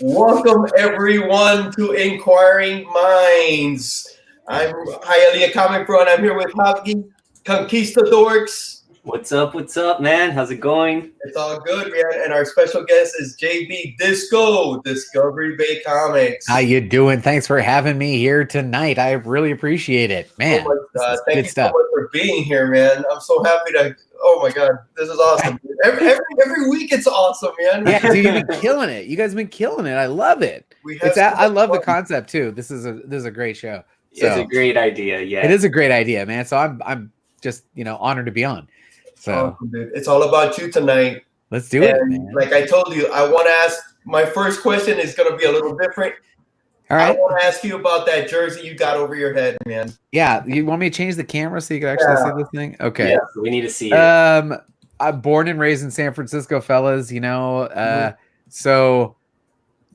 Welcome everyone to Inquiring Minds. I'm Hialeah Comic Bro and I'm here with Javi, Conquistadorks. What's up, man? How's it going? It's all good, man. And our special guest is JB Disco, Discovery Bay Comics. How you doing? Thanks for having me here tonight. I really appreciate it, man. Oh my God. Thank you stuff. so much for being here, man. I'm so happy to. Oh my God, this is awesome. Every week it's awesome, man. Yeah, dude, you've been killing it. You guys have been killing it. I love it. I love the concept too. This is a great show. So, it's a great idea. Yeah, it is a great idea, man. So I'm just honored to be on. So awesome, dude. It's all about you tonight. Let's do it, man. Like I told you, I want to ask. My first question is going to be a little different. All right. I want to ask you about that jersey you got over your head, man. Yeah, you want me to change the camera so you can actually see this thing? Okay. Yeah, we need to see it. I'm born and raised in San Francisco, fellas. So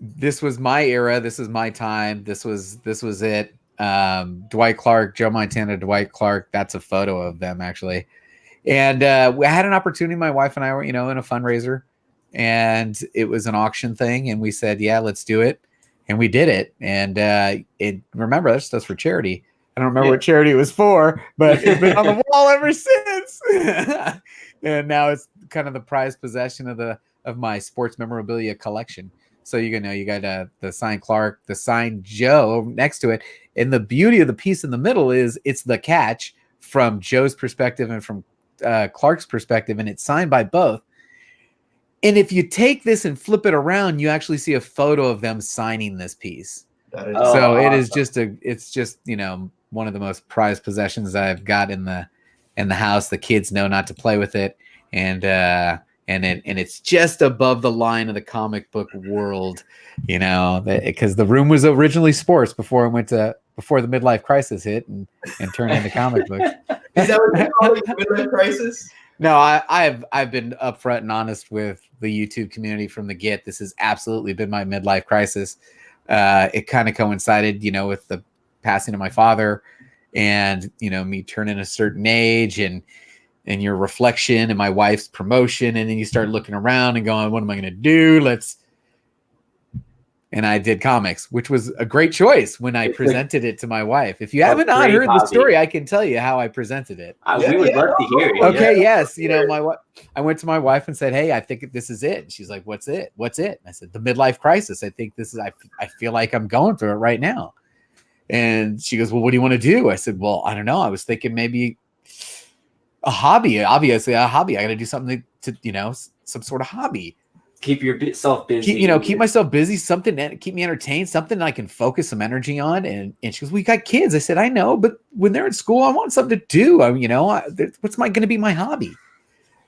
this was my era. This is my time. This was it. Dwight Clark, Joe Montana, Dwight Clark. That's a photo of them actually. And we had an opportunity. My wife and I were, in a fundraiser, and it was an auction thing. And we said, yeah, let's do it. And we did it. And remember, that's for charity. I don't remember what charity it was for, but it's been on the wall ever since. And now it's kind of the prized possession of my sports memorabilia collection. So you got the signed Clark, the signed Joe next to it. And the beauty of the piece in the middle is it's the catch from Joe's perspective and from Clark's perspective, and it's signed by both. And if you take this and flip it around, you actually see a photo of them signing this piece. So it is just one of the most prized possessions I've got in the house. The kids know not to play with it, and it's just above the line of the comic book world, because the room was originally sports before the midlife crisis hit and turned into comic books. Is that what you call it, midlife crisis? No, I've been upfront and honest with the YouTube community from the get. This has absolutely been my midlife crisis. It kind of coincided, with the passing of my father, and me turning a certain age, and your reflection, and my wife's promotion, and then you start looking around and going, "What am I going to do?" And I did comics, which was a great choice when I presented it to my wife. If you haven't not heard the story, I can tell you how I presented it. We would love to hear it. Okay, yes. I went to my wife and said, "Hey, I think this is it." And she's like, "What's it? What's it?" And I said, "The midlife crisis. I think this is, I feel like I'm going through it right now." And she goes, "Well, what do you want to do?" I said, "Well, I don't know. I was thinking maybe a hobby, obviously a hobby. I got to do something to some sort of hobby. Keep yourself busy. Keep myself busy, something that keep me entertained, something I can focus some energy on." And she goes, "We got kids." I said, "I know, but when they're in school, I want something to do. What's going to be my hobby?"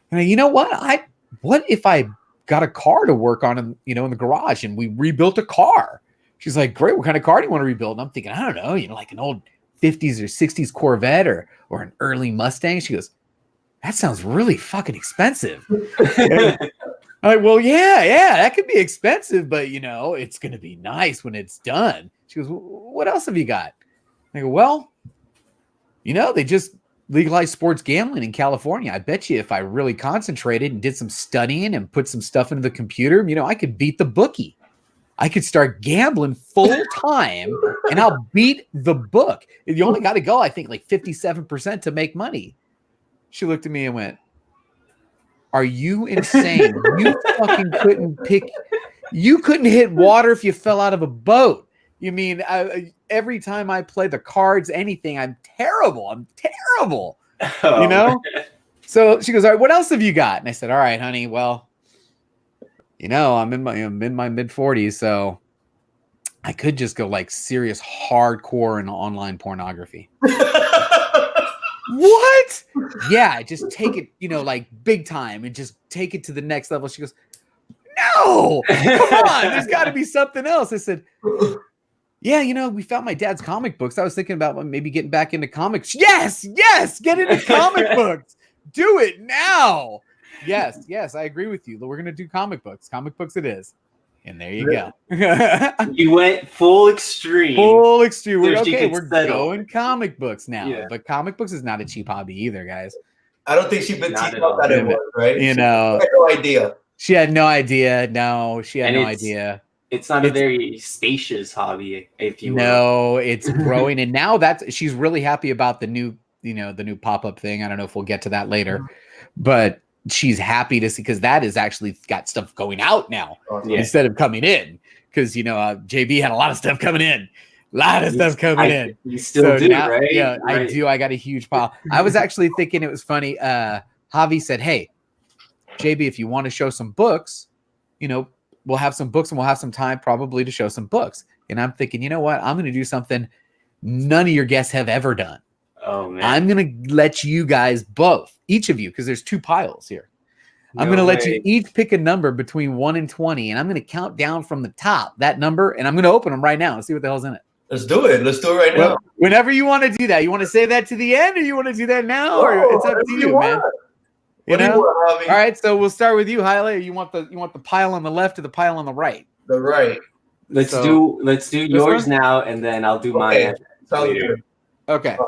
And you know what? What if I got a car to work on, in the garage, and we rebuilt a car? She's like, "Great. What kind of car do you want to rebuild?" And I'm thinking, I don't know, like an old 50s or 60s Corvette or an early Mustang. She goes, "That sounds really fucking expensive." I'm like, "Well, yeah, that could be expensive, but it's going to be nice when it's done." She goes, "What else have you got?" I go, "Well, they just legalized sports gambling in California. I bet you if I really concentrated and did some studying and put some stuff into the computer, I could beat the bookie. I could start gambling full time and I'll beat the book. You only got to go, I think, like 57% to make money." She looked at me and went, "Are you insane? You fucking you couldn't hit water if you fell out of a boat. You mean every time I play the cards, anything, I'm terrible. Oh. So she goes, "All right, what else have you got?" And I said, "All right, honey, well, I'm in my mid 40s, so I could just go like serious hardcore in online pornography." "What?" "Yeah, just take it, like big time, and just take it to the next level." She goes, "No, come on, there's got to be something else." I said, "Yeah, we found my dad's comic books. I was thinking about maybe getting back into comics." Yes, get into comic books. Do it now. Yes, I agree with you. We're going to do comic books. Comic books it is. And there you go. You went full extreme. We're going comic books now. Yeah. But comic books is not a cheap hobby either, guys. I don't think she's been teaching about that anymore, right? She had no idea. No, she had no idea. it's not a very spacious hobby, if you will. No, it's growing, and now she's really happy about the new, the new pop-up thing. I don't know if we'll get to that later, but she's happy to see, because that is actually got stuff going out now instead of coming in. Because JB had a lot of stuff coming in, You still do, now, right? Yeah, right. I do. I got a huge pile. I was actually thinking it was funny. Javi said, "Hey, JB, if you want to show some books, we'll have some books and we'll have some time probably to show some books." And I'm thinking, you know what? I'm going to do something none of your guests have ever done. Oh man! I'm going to let you guys both, each of you, because there's 2 piles here. I'm going to let you each pick a number between 1 and 20, and I'm going to count down from the top that number, and I'm going to open them right now and see what the hell's in it. Let's do it. Let's do it right now. Whenever you want to do that, you want to save that to the end, or you want to do that now, or it's up to you, man. All right, so we'll start with you, Hialeah. You want the pile on the left or the pile on the right? The right. Let's do yours now, and then I'll do mine later. Okay.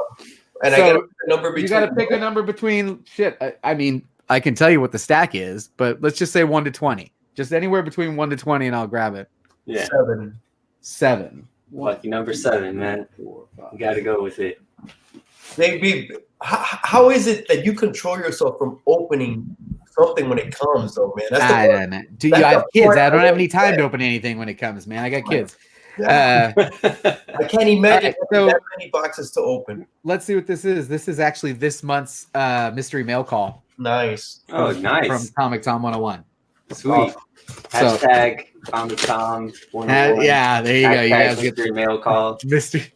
And so I got a number between. You got to pick a number between shit. I mean, I can tell you what the stack is, but let's just say 1 to 20. Just anywhere between 1 to 20, and I'll grab it. Yeah. 7. Lucky number 7, man. You got to go with it. Maybe. How is it that you control yourself from opening something when it comes, though, man? I don't know. I have kids. I don't have any time to open anything when it comes, man. I got kids. Yeah. I can't imagine that many boxes to open. Let's see what this is. This is actually this month's mystery mail call. Nice. Oh, nice. From Comic Tom 101. Sweet. Awesome. Hashtag Comic Tom 101. Yeah, there you go. You guys get mystery mail call. Mystery.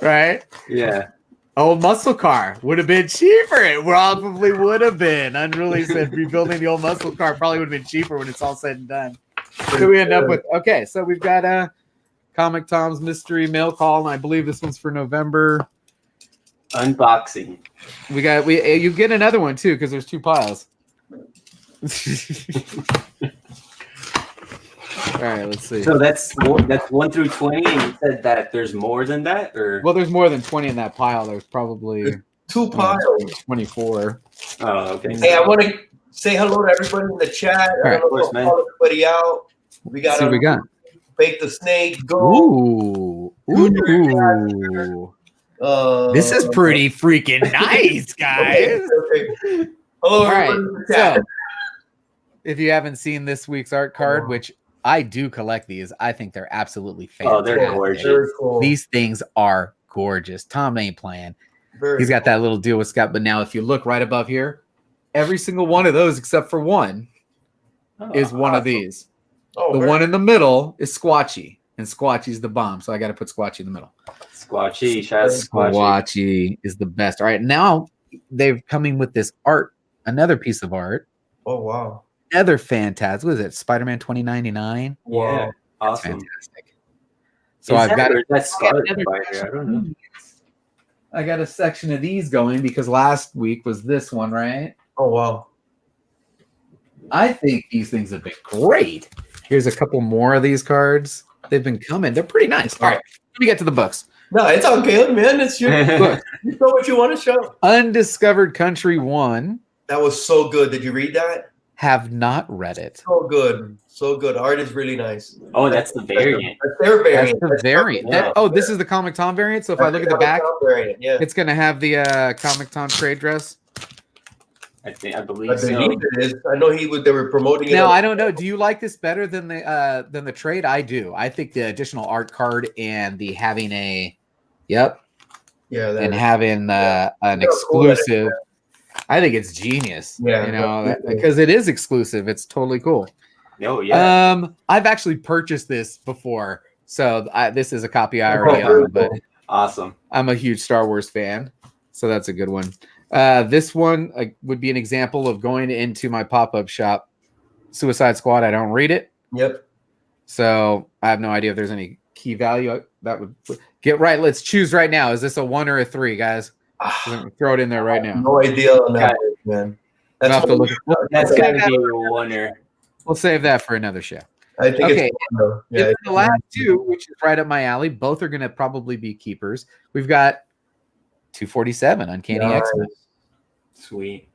Right? Yeah. Old muscle car would have been cheaper. It probably would have been. Unruly said rebuilding the old muscle car probably would have been cheaper when it's all said and done. So we end up with so we've got Comic Tom's mystery mail call, and I believe this one's for November. Unboxing. You get another one too, because there's 2 piles. All right, let's see. So that's 1 through 20, and you said that there's more than that, or? Well, there's more than 20 in that pile. There's probably 2 piles. 24. Oh, okay. Hey, I want to say hello to everybody in the chat. All right, I want to call everybody out. We got to Bake the Snake. Go. Ooh. This is pretty freaking nice, guys. Okay. Hello, everybody. So, if you haven't seen this week's art card, which I do collect these, I think they're absolutely fantastic. Oh, they're gorgeous. Very cool. These things are gorgeous. Tom ain't playing. He's got that little deal with Scott. But now, if you look right above here, every single one of those, except for one, is one of these. The one in the middle is Squatchy, and Squatchy's the bomb. So I got to put Squatchy in the middle. Squatchy is the best. All right, now they're coming with this art, another piece of art. Oh wow! Other fantastic. What is it? Spider-Man 2099. Yeah, awesome. Fantastic. So I've got that Scarlet Spider. I don't know. I got a section of these going because last week was this one, right? Oh wow! I think these things have been great. Here's a couple more of these cards. They've been coming. They're pretty nice. All right, let me get to the books. No, it's all good, man. It's your book. You know what you want to show. Undiscovered Country 1. That was so good. Did you read that? Have not read it. So good. So good. Art is really nice. Oh, that's the variant. That's their variant. That's the variant. This is the Comic Tom variant. So if I look at the back, it's going to have the Comic Tom trade dress. I believe so. It is. I know they were promoting it. No, I don't know. Do you like this better than the trade? I do. I think the additional art card and the having a and having an exclusive. I think it's genius. Yeah, because it is exclusive. It's totally cool. Oh yeah. I've actually purchased this before, so this is a copy I already own. But awesome. I'm a huge Star Wars fan, so that's a good one. This one would be an example of going into my pop-up shop, Suicide Squad. I don't read it. Yep. So I have no idea if there's any key value that would get right. Let's choose right now. Is this a 1 or a 3, guys? Throw it in there right now. No idea on that, man. That's going to be a winner. We'll save that for another show. I think okay. The last 2, which is right up my alley, both are going to probably be keepers. We've got 247 Uncanny X-Men. Sweet.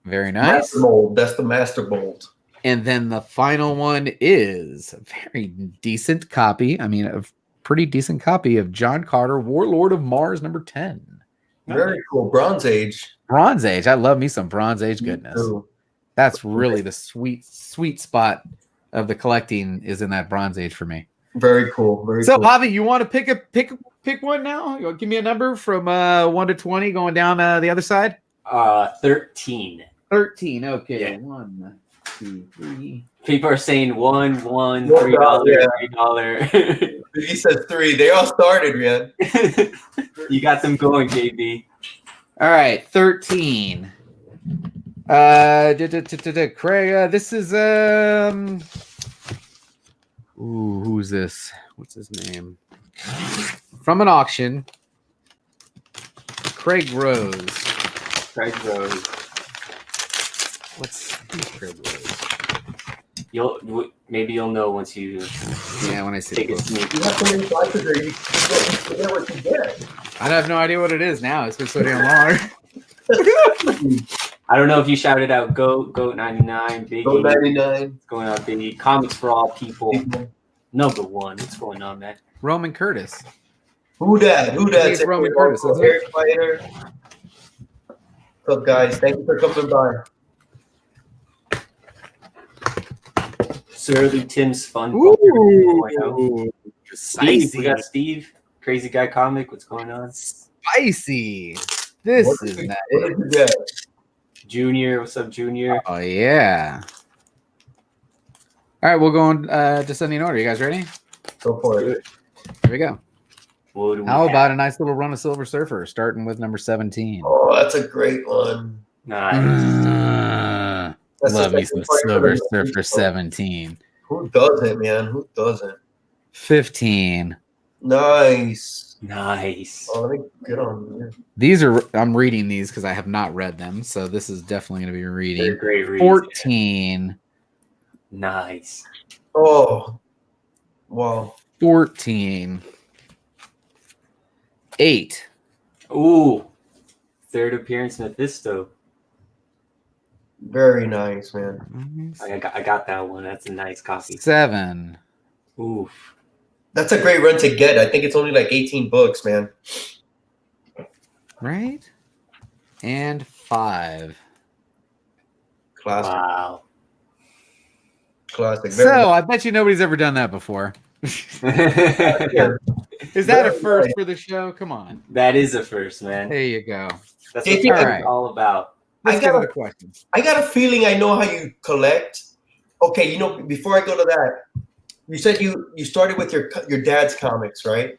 Very nice. Master mold. That's the master mold. And then the final one is a very decent copy. I mean, a pretty decent copy of John Carter, Warlord of Mars, number 10. Very cool. Bronze Age. Bronze Age. I love me some Bronze Age goodness. Ooh. That's really the sweet spot of the collecting is in that Bronze Age for me. Very cool. Very so, cool. Javi, you want to pick one now? You want to give me a number from 1 to 20 going down the other side? 13. 13. Okay. Yeah. 1, 2, 3. People are saying $1, $3, $3. He said 3. They all started, man. You got them going, JB. All right, 13. Craig, this is who's this? What's his name? From an auction. Craig Rose. Who's Craig Rose? Maybe you'll know once you when I see take a it. sneak. You have so many boxes there, you forget what you get. I have no idea what it is now. It's been so damn long. I don't know if you shouted out Goat 99, Biggie. Goat 99. What's going on, Biggie? Comics for all people. Number 1. What's going on, man? Roman Curtis. Who that? It's Roman Curtis. Fighter. What's up, guys? Thank you for coming by. Surly Tim's Fun. Ooh, Steve, we got Steve. Crazy Guy Comic. What's going on? Spicy. This What is did nice. you get? Junior. What's up, Junior? Oh, yeah. All right, we'll go on descending order. You guys ready? Go for it. Here we go. What do we How have? about a nice little run of Silver Surfer, starting with number 17? Oh, that's a great one. Nice. That's Love the me some second part Silver of the Surfer movie. 17. Who doesn't, man? Who doesn't? 15. Nice. Nice. Oh, let me get on here. These are, I'm reading these because I have not read them, so this is definitely going to be They're reading. great reads. 14. Nice. Oh, wow. 14. 8. Ooh. Third appearance, Mephisto. Very nice, man. I got that one. That's a nice copy. 7. Oof. That's a great run to get. I think it's only like 18 books, man. Right? And 5. Classic. Wow. Classic. So I bet you nobody's ever done that before. Yeah. Is that a Very first nice. for the show? Come on. That is a first, man. There you go. That's All what it's right. all about. Let's I get got to a- the questions. I got a feeling I know how you collect. Okay, you know, before I go to that, you said you started with your dad's comics, right?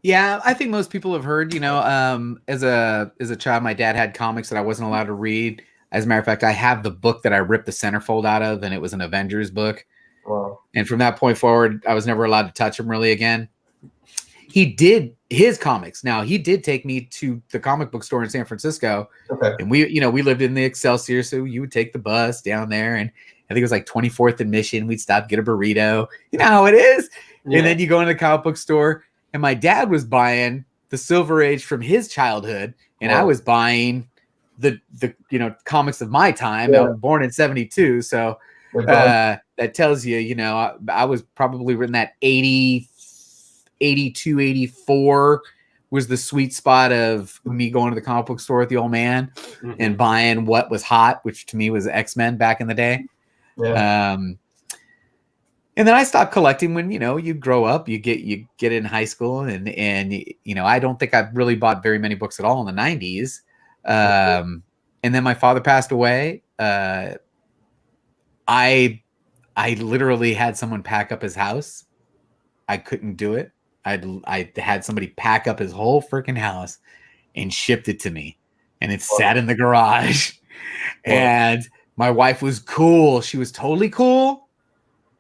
Yeah, I think most people have heard, as a child, my dad had comics that I wasn't allowed to read. As a matter of fact, I have the book that I ripped the centerfold out of, and it was an Avengers book. Wow. And from that point forward, I was never allowed to touch him really again. He did his comics. Now, he did take me to the comic book store in San Francisco. Okay. And we lived in the Excelsior, so you would take the bus down there, and I think it was like 24th and Mission. We'd stop, get a burrito. You know how it is. Yeah. And then you go into the comic book store, and my dad was buying the Silver Age from his childhood, and I Wow. was buying the comics of my time. Yeah. I was born in 72, so that tells you, I was probably written that 80, 82, 84 was the sweet spot of me going to the comic book store with the old man and buying what was hot, which to me was X-Men back in the day. Yeah. And then I stopped collecting when, you grow up, you get in high school and I don't think I've really bought very many books at all in the 90s. And then my father passed away. I literally had someone pack up his house. I couldn't do it. I had somebody pack up his whole freaking house and shipped it to me, and it sat in the garage. And my wife was cool. She was totally cool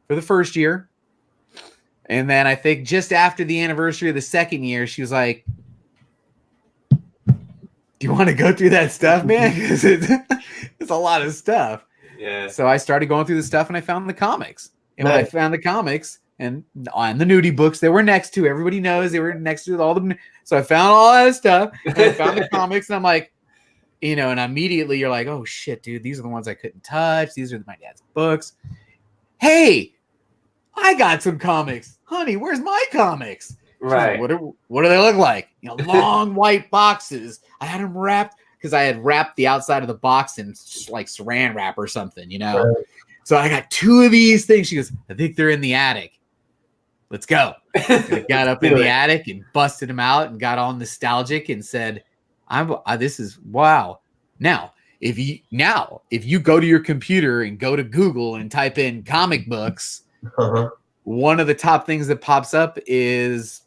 for the first year. And then I think just after the anniversary of the second year, she was like, "Do you want to go through that stuff, man? Because it's a lot of stuff." Yeah. So I started going through the stuff, and I found the comics. And when I Nice. found the comics and on the nudie books, they were next to, everybody knows they were next to all the. So I found all that stuff, and I found the comics, and I'm like, and immediately you're like, oh shit, dude, these are the ones I couldn't touch. These are my dad's books. Hey, I got some comics. Honey, where's my comics? Right. Like, what do they look like? Long white boxes. I had them wrapped because I had wrapped the outside of the box in like saran wrap or something, Right. So I got 2 of these things. She goes, I think they're in the attic. Let's go. I got up in the attic and busted them out and got all nostalgic and said, this is wow. Now, if you go to your computer and go to Google and type in comic books, one of the top things that pops up is,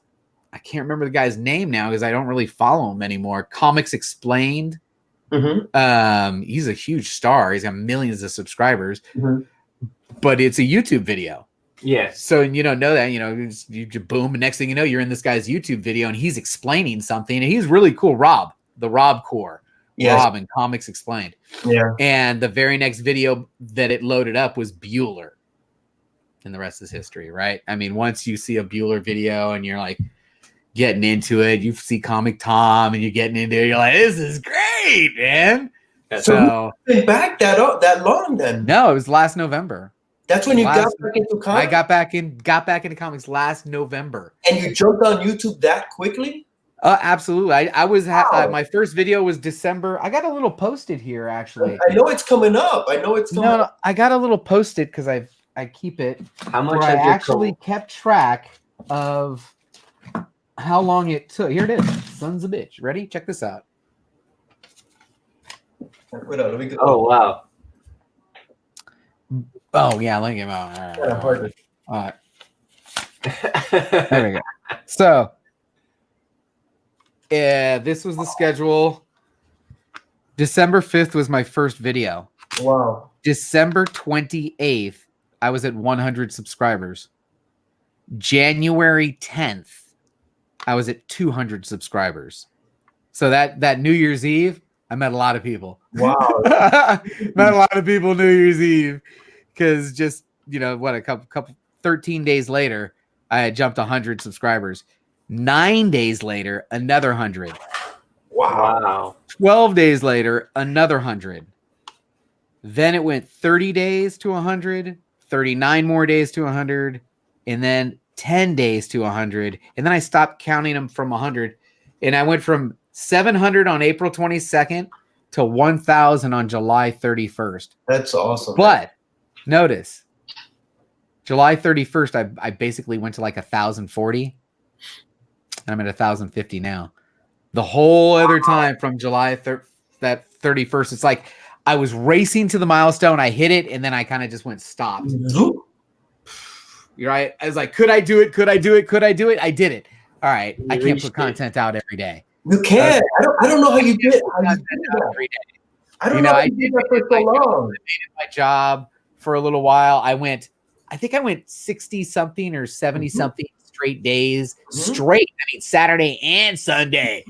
I can't remember the guy's name now because I don't really follow him anymore. Comics Explained. He's a huge star. He's got millions of subscribers, but it's a YouTube video. Yes. So you don't know that, you boom. And next thing you know, you're in this guy's YouTube video and he's explaining something. And he's really cool. The Rob Core. Yes. Rob and Comics Explained. Yeah. And the very next video that it loaded up was Bueller. And the rest is history, right? I mean, once you see a Bueller video and you're like getting into it, you see Comic Tom and you're getting into it, you're like, this is great, man. So you've been back that long then? No, it was last November. That's when you got back into comics? I got back into comics last November. And you jumped on YouTube that quickly? Absolutely. I was my first video was December. I got a little posted here actually. I know it's coming up. No, I got a little posted because I keep it. How much I actually kept track of how long it took. Here it is. Sons of bitch. Ready? Check this out. Let me get oh wow. Oh yeah, let me get him out. All right. There we go. So this was the schedule. December 5th was my first video. Wow. December 28th, I was at 100 subscribers. January 10th, I was at 200 subscribers. So that New Year's Eve, I met a lot of people. Wow. Met a lot of people New Year's Eve because just, a couple 13 days later, I had jumped 100 subscribers. 9 days later, another 100. Wow. 12 days later, another 100. Then it went 30 days to 100, 39 more days to 100, and then 10 days to 100. And then I stopped counting them from 100. And I went from 700 on April 22nd to 1,000 on July 31st. That's awesome. But notice, July 31st, I basically went to like 1,040. And I'm at 1,050 now. The whole other time from July 31st, it's like I was racing to the milestone. I hit it, and then I kind of just went stopped. You're right. I was like, could I do it? Could I do it? Could I do it? I did it. All right. I can't put content out every day. You can. I don't know how you did it. Every day. I don't know how you did that for so long. I made my job for a little while. I think I went 60 something or 70 something straight days. Straight. I mean, Saturday and Sunday.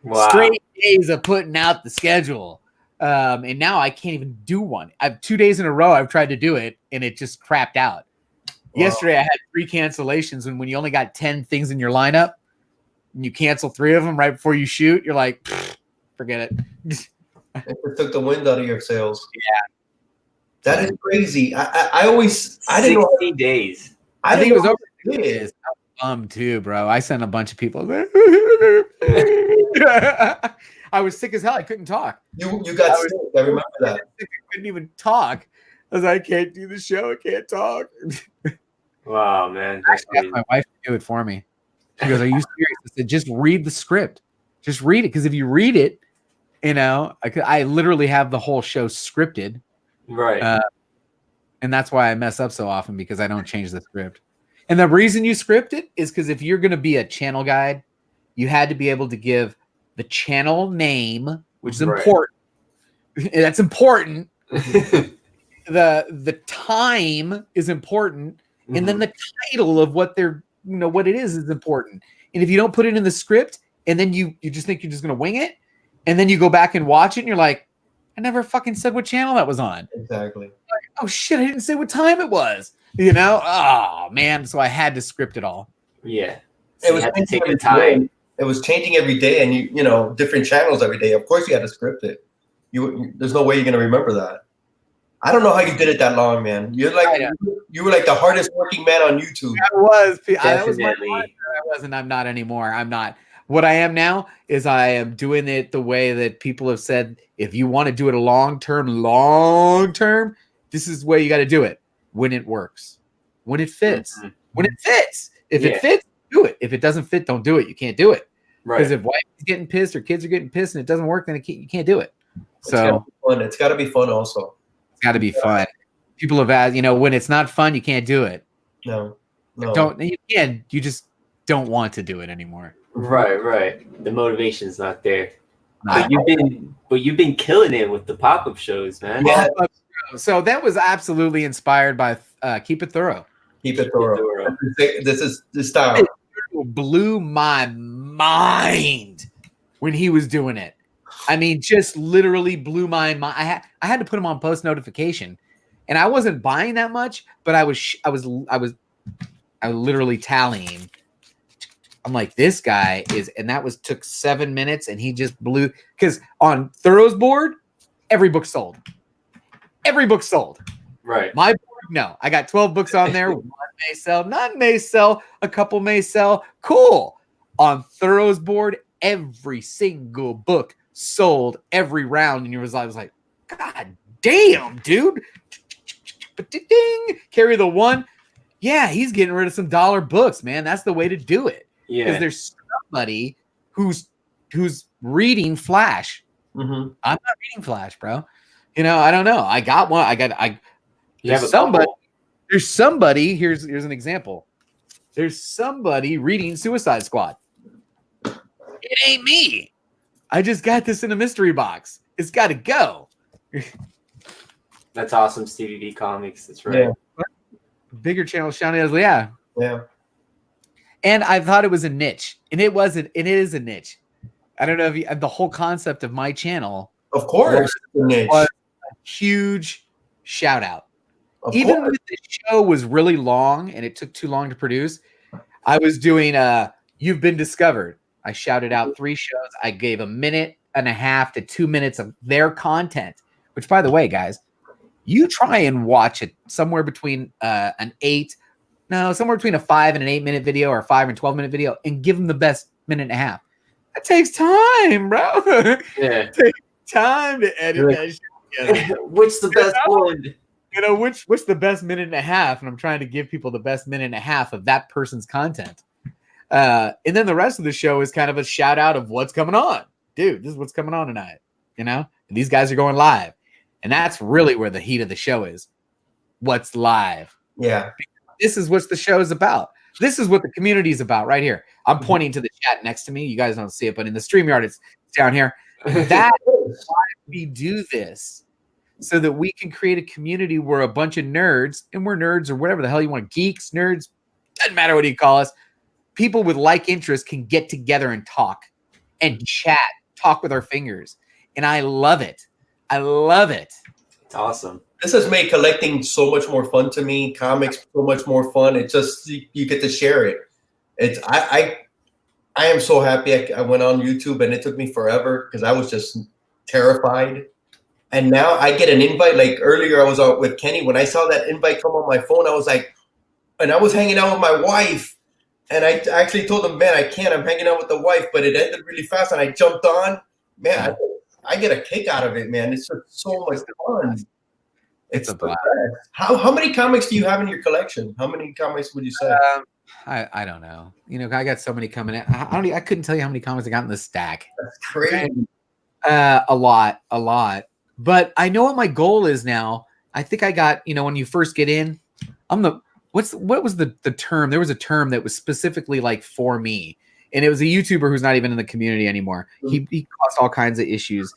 Wow. Straight days of putting out the schedule. And now I can't even do one. I've 2 days in a row I've tried to do it and it just crapped out. Wow. Yesterday I had 3 cancellations, and when you only got 10 things in your lineup and you cancel 3 of them right before you shoot, you're like, forget it. It took the wind out of your sails. Yeah. That is crazy. I didn't know 60 days. I think it was over 2 days. I was bummed too, bro. I sent a bunch of people. I was sick as hell. I couldn't talk. You got sick. I remember that. I couldn't even talk. I was like, I can't do the show. I can't talk. Wow, man. I asked my wife to do it for me. She goes, are you serious? I said, just read the script. Just read it. Because if you read it, I literally have the whole show scripted. Right. And that's why I mess up so often, because I don't change the script. And the reason you script it is because if you're going to be a channel guide, you had to be able to give the channel name, which is important. That's important. The time is important. And then the title of what they're, what it is important. And if you don't put it in the script and then you just think you're just going to wing it, and then you go back and watch it and you're like, I never fucking said what channel that was on. Exactly. Like, oh shit, I didn't say what time it was. Oh man. So I had to script it all. Yeah. So it was taking time. It was changing every day, and you different channels every day. Of course you had to script it. there's no way you're gonna remember that. I don't know how you did it that long, man. You were like the hardest working man on YouTube. I was. That was Definitely. I wasn't. I'm not anymore. I'm not. What I am now is I am doing it the way that people have said. If you want to do it a long term, this is the way you got to do it. When it works, when it fits, when it fits. If it fits, do it. If it doesn't fit, don't do it. You can't do it. Right. Because if wife is getting pissed or kids are getting pissed and it doesn't work, then you can't do it. So it's got to be fun also. It's got to be fun. People have asked, when it's not fun, you can't do it. No. You just don't want to do it anymore. Right. The motivation's not there. But you've been killing it with the pop-up shows, man. Yeah. So that was absolutely inspired by Keep It Thorough. Keep It Thorough. This is the style. It blew my mind when he was doing it. I mean, just literally blew my mind. I had to put him on post notification, and I wasn't buying that much, but I was literally tallying. I'm like, this guy is, and that took 7 minutes, and he just blew, because on Thorough's board, every book sold. Right. My board, no. I got 12 books on there. One may sell, none may sell, a couple may sell. Cool. On Thorough's board, every single book sold every round, and I was like, God damn, dude. Ding. Carry the one. Yeah, he's getting rid of some dollar books, man. That's the way to do it. Yeah. Because there's somebody who's reading Flash. Mm-hmm. I'm not reading Flash, bro. I don't know. I got one. There's somebody. Here's an example. There's somebody reading Suicide Squad. It ain't me. I just got this in a mystery box. It's got to go. That's awesome, Stevie V Comics. That's right. Yeah. Bigger channel, Shawnee Esley. Yeah. Yeah. And I thought it was a niche, and it wasn't. It is a niche. I don't know if the whole concept of my channel, of course, was a huge shout out. Even if the show was really long and it took too long to produce, I was doing You've Been Discovered. I shouted out 3 shows. I gave 1.5 minutes to 2 minutes of their content, which, by the way, guys, you try and watch it somewhere between somewhere between a 5 and an 8 minute video or a 5 and 12 minute video, and give them the best 1.5 minutes. That takes time, bro. Yeah. It takes time to edit that shit. What's the best one? What's the best 1.5 minutes? And I'm trying to give people the best 1.5 minutes of that person's content. And then the rest of the show is kind of a shout out of what's coming on. Dude, this is what's coming on tonight. And these guys are going live. And that's really where the heat of the show is. What's live. Yeah. This is what the show is about. This is what the community is about right here. I'm pointing to the chat next to me. You guys don't see it, but in the StreamYard, it's down here. That is why we do this, so that we can create a community where a bunch of nerds, and we're nerds or whatever the hell you want, geeks, nerds, doesn't matter what you call us, people with like interests can get together and talk and chat, talk with our fingers. And I love it. I love it. It's awesome. This has made collecting so much more fun to me. Comics so much more fun. It just, you get to share it. It's I am so happy I went on YouTube, and it took me forever because I was just terrified. And now I get an invite. Like earlier, I was out with Kenny. When I saw that invite come on my phone, I was like, and I was hanging out with my wife. And I actually told him, man, I can't. I'm hanging out with the wife. But it ended really fast, and I jumped on. Man, I get a kick out of it, man. It's just so much fun. It's a blast. How many comics do you have in your collection? How many comics would you say? I don't know. I got so many coming in. I couldn't tell you how many comics I got in the stack. That's crazy. A lot. But I know what my goal is now. I think I got, when you first get in, what was the term? There was a term that was specifically like for me. And it was a YouTuber who's not even in the community anymore. He caused all kinds of issues.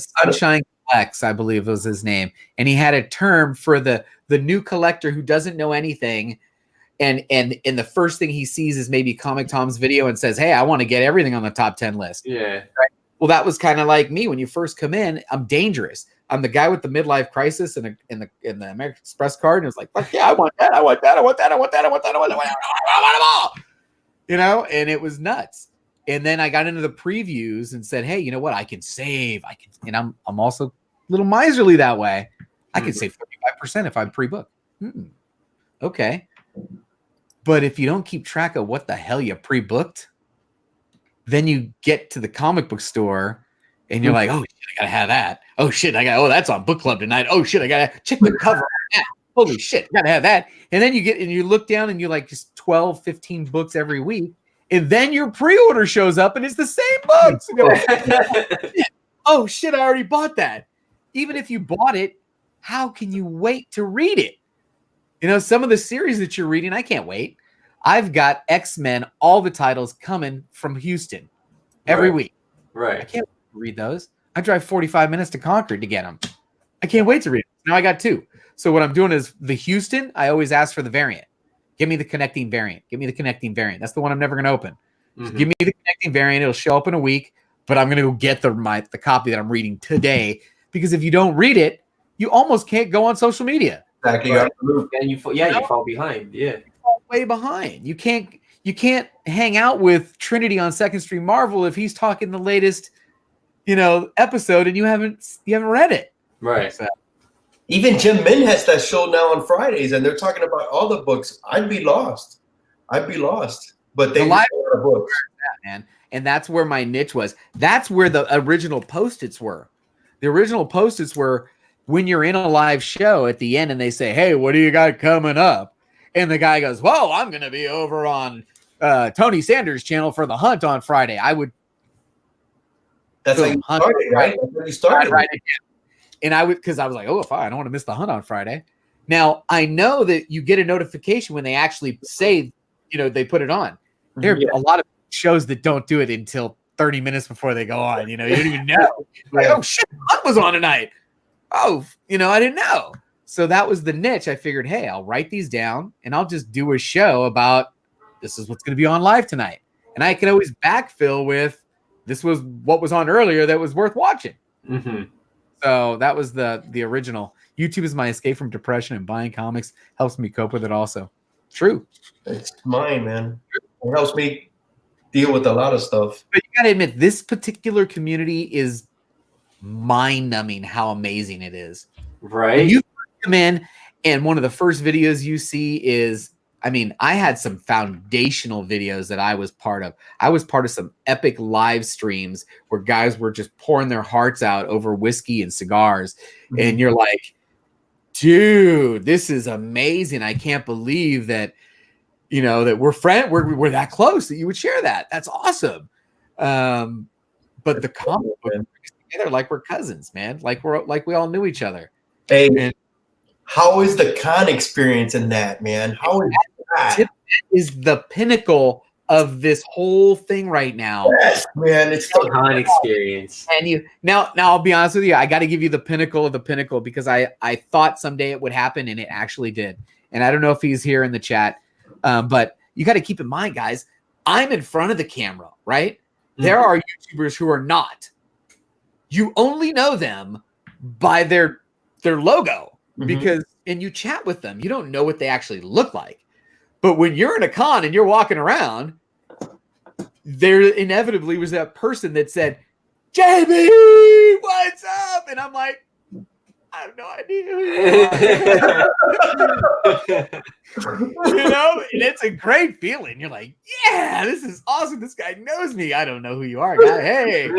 Sunshine Flex, I believe was his name. And he had a term for the new collector who doesn't know anything. And the first thing he sees is maybe Comic Tom's video and says, hey, I want to get everything on the top 10 list. Yeah. Right? Well, that was kind of like me. When you first come in, I'm dangerous. I'm the guy with the midlife crisis in the American Express card. And it was like, fuck yeah, I want that. I want that. I want that. I want that. I want that. I want that. I want them all. And it was nuts. And then I got into the previews and said, hey, you know what? I can save. And I'm also a little miserly that way. I can save 35% if I'm pre-booked. Okay. But if you don't keep track of what the hell you pre-booked, then you get to the comic book store and you're like, oh shit, I gotta have that. Oh shit, that's on book club tonight. Oh shit, I gotta check the cover on that. Holy shit, gotta have that. And then you look down and you like just 12, 15 books every week. And then your pre-order shows up and it's the same books. Oh shit, I already bought that. Even if you bought it, how can you wait to read it? You know, some of the series that you're reading, I can't wait. I've got X-Men, all the titles coming from Houston every week. Right. I can't read those. I drive 45 minutes to Concord to get them. I can't wait to read them. Now I got 2. So what I'm doing is the Houston, I always ask for the variant. Give me the connecting variant. Give me the connecting variant. That's the one I'm never going to open. Give me the connecting variant. It'll show up in a week, but I'm going to go get the copy that I'm reading today, because if you don't read it, you almost can't go on social media. Exactly. Right. And you fall behind. Yeah. You fall way behind. You can't hang out with Trinity on Second Street Marvel if he's talking the latest, episode and you haven't read it. Right. So, even Jim Min has that show now on Fridays, and they're talking about all the books. I'd be lost. But they live a lot of books, man, and that's where my niche was. That's where the original Post-its were. The original Post-its were when you're in a live show at the end, and they say, "Hey, what do you got coming up?" And the guy goes, "Well, I'm going to be over on Tony Sanders' channel for The Hunt on Friday." I would. That's how you started, right? That's how you started. Right. And I would, because I was like, oh, fine, I don't want to miss The Hunt on Friday. Now, I know that you get a notification when they actually say, they put it on. There are a lot of shows that don't do it until 30 minutes before they go on. You don't even know. Like, oh, shit, The Hunt was on tonight. Oh, I didn't know. So that was the niche. I figured, hey, I'll write these down and I'll just do a show about this is what's going to be on live tonight. And I can always backfill with this was what was on earlier that was worth watching. So that was the original. YouTube is my escape from depression, and buying comics helps me cope with it also. True. It's mine, man. It helps me deal with a lot of stuff. But you got to admit, this particular community is mind-numbing how amazing it is. Right. When you come in, and one of the first videos you see is, I had some foundational videos that I was part of. I was part of some epic live streams where guys were just pouring their hearts out over whiskey and cigars. And you're like, dude, this is amazing. I can't believe that, that we're that close that you would share that. That's awesome. But the comic book together like we're cousins, man. Like we all knew each other. Hey, and how is the con experience in that, man? How is that? Is the pinnacle of this whole thing right now. Yes, man, it's the con experience. And now I'll be honest with you, I got to give you the pinnacle of the pinnacle, because I thought someday it would happen, and it actually did. And I don't know if he's here in the chat, but you got to keep in mind, guys, I'm in front of the camera, right? There are YouTubers who are not. You only know them by their logo, because and you chat with them. You don't know what they actually look like. But when you're in a con and you're walking around, there inevitably was that person that said, "JB, what's up?" And I'm like, I have no idea who you are. And it's a great feeling. You're like, yeah, this is awesome. This guy knows me. I don't know who you are, guy. Hey,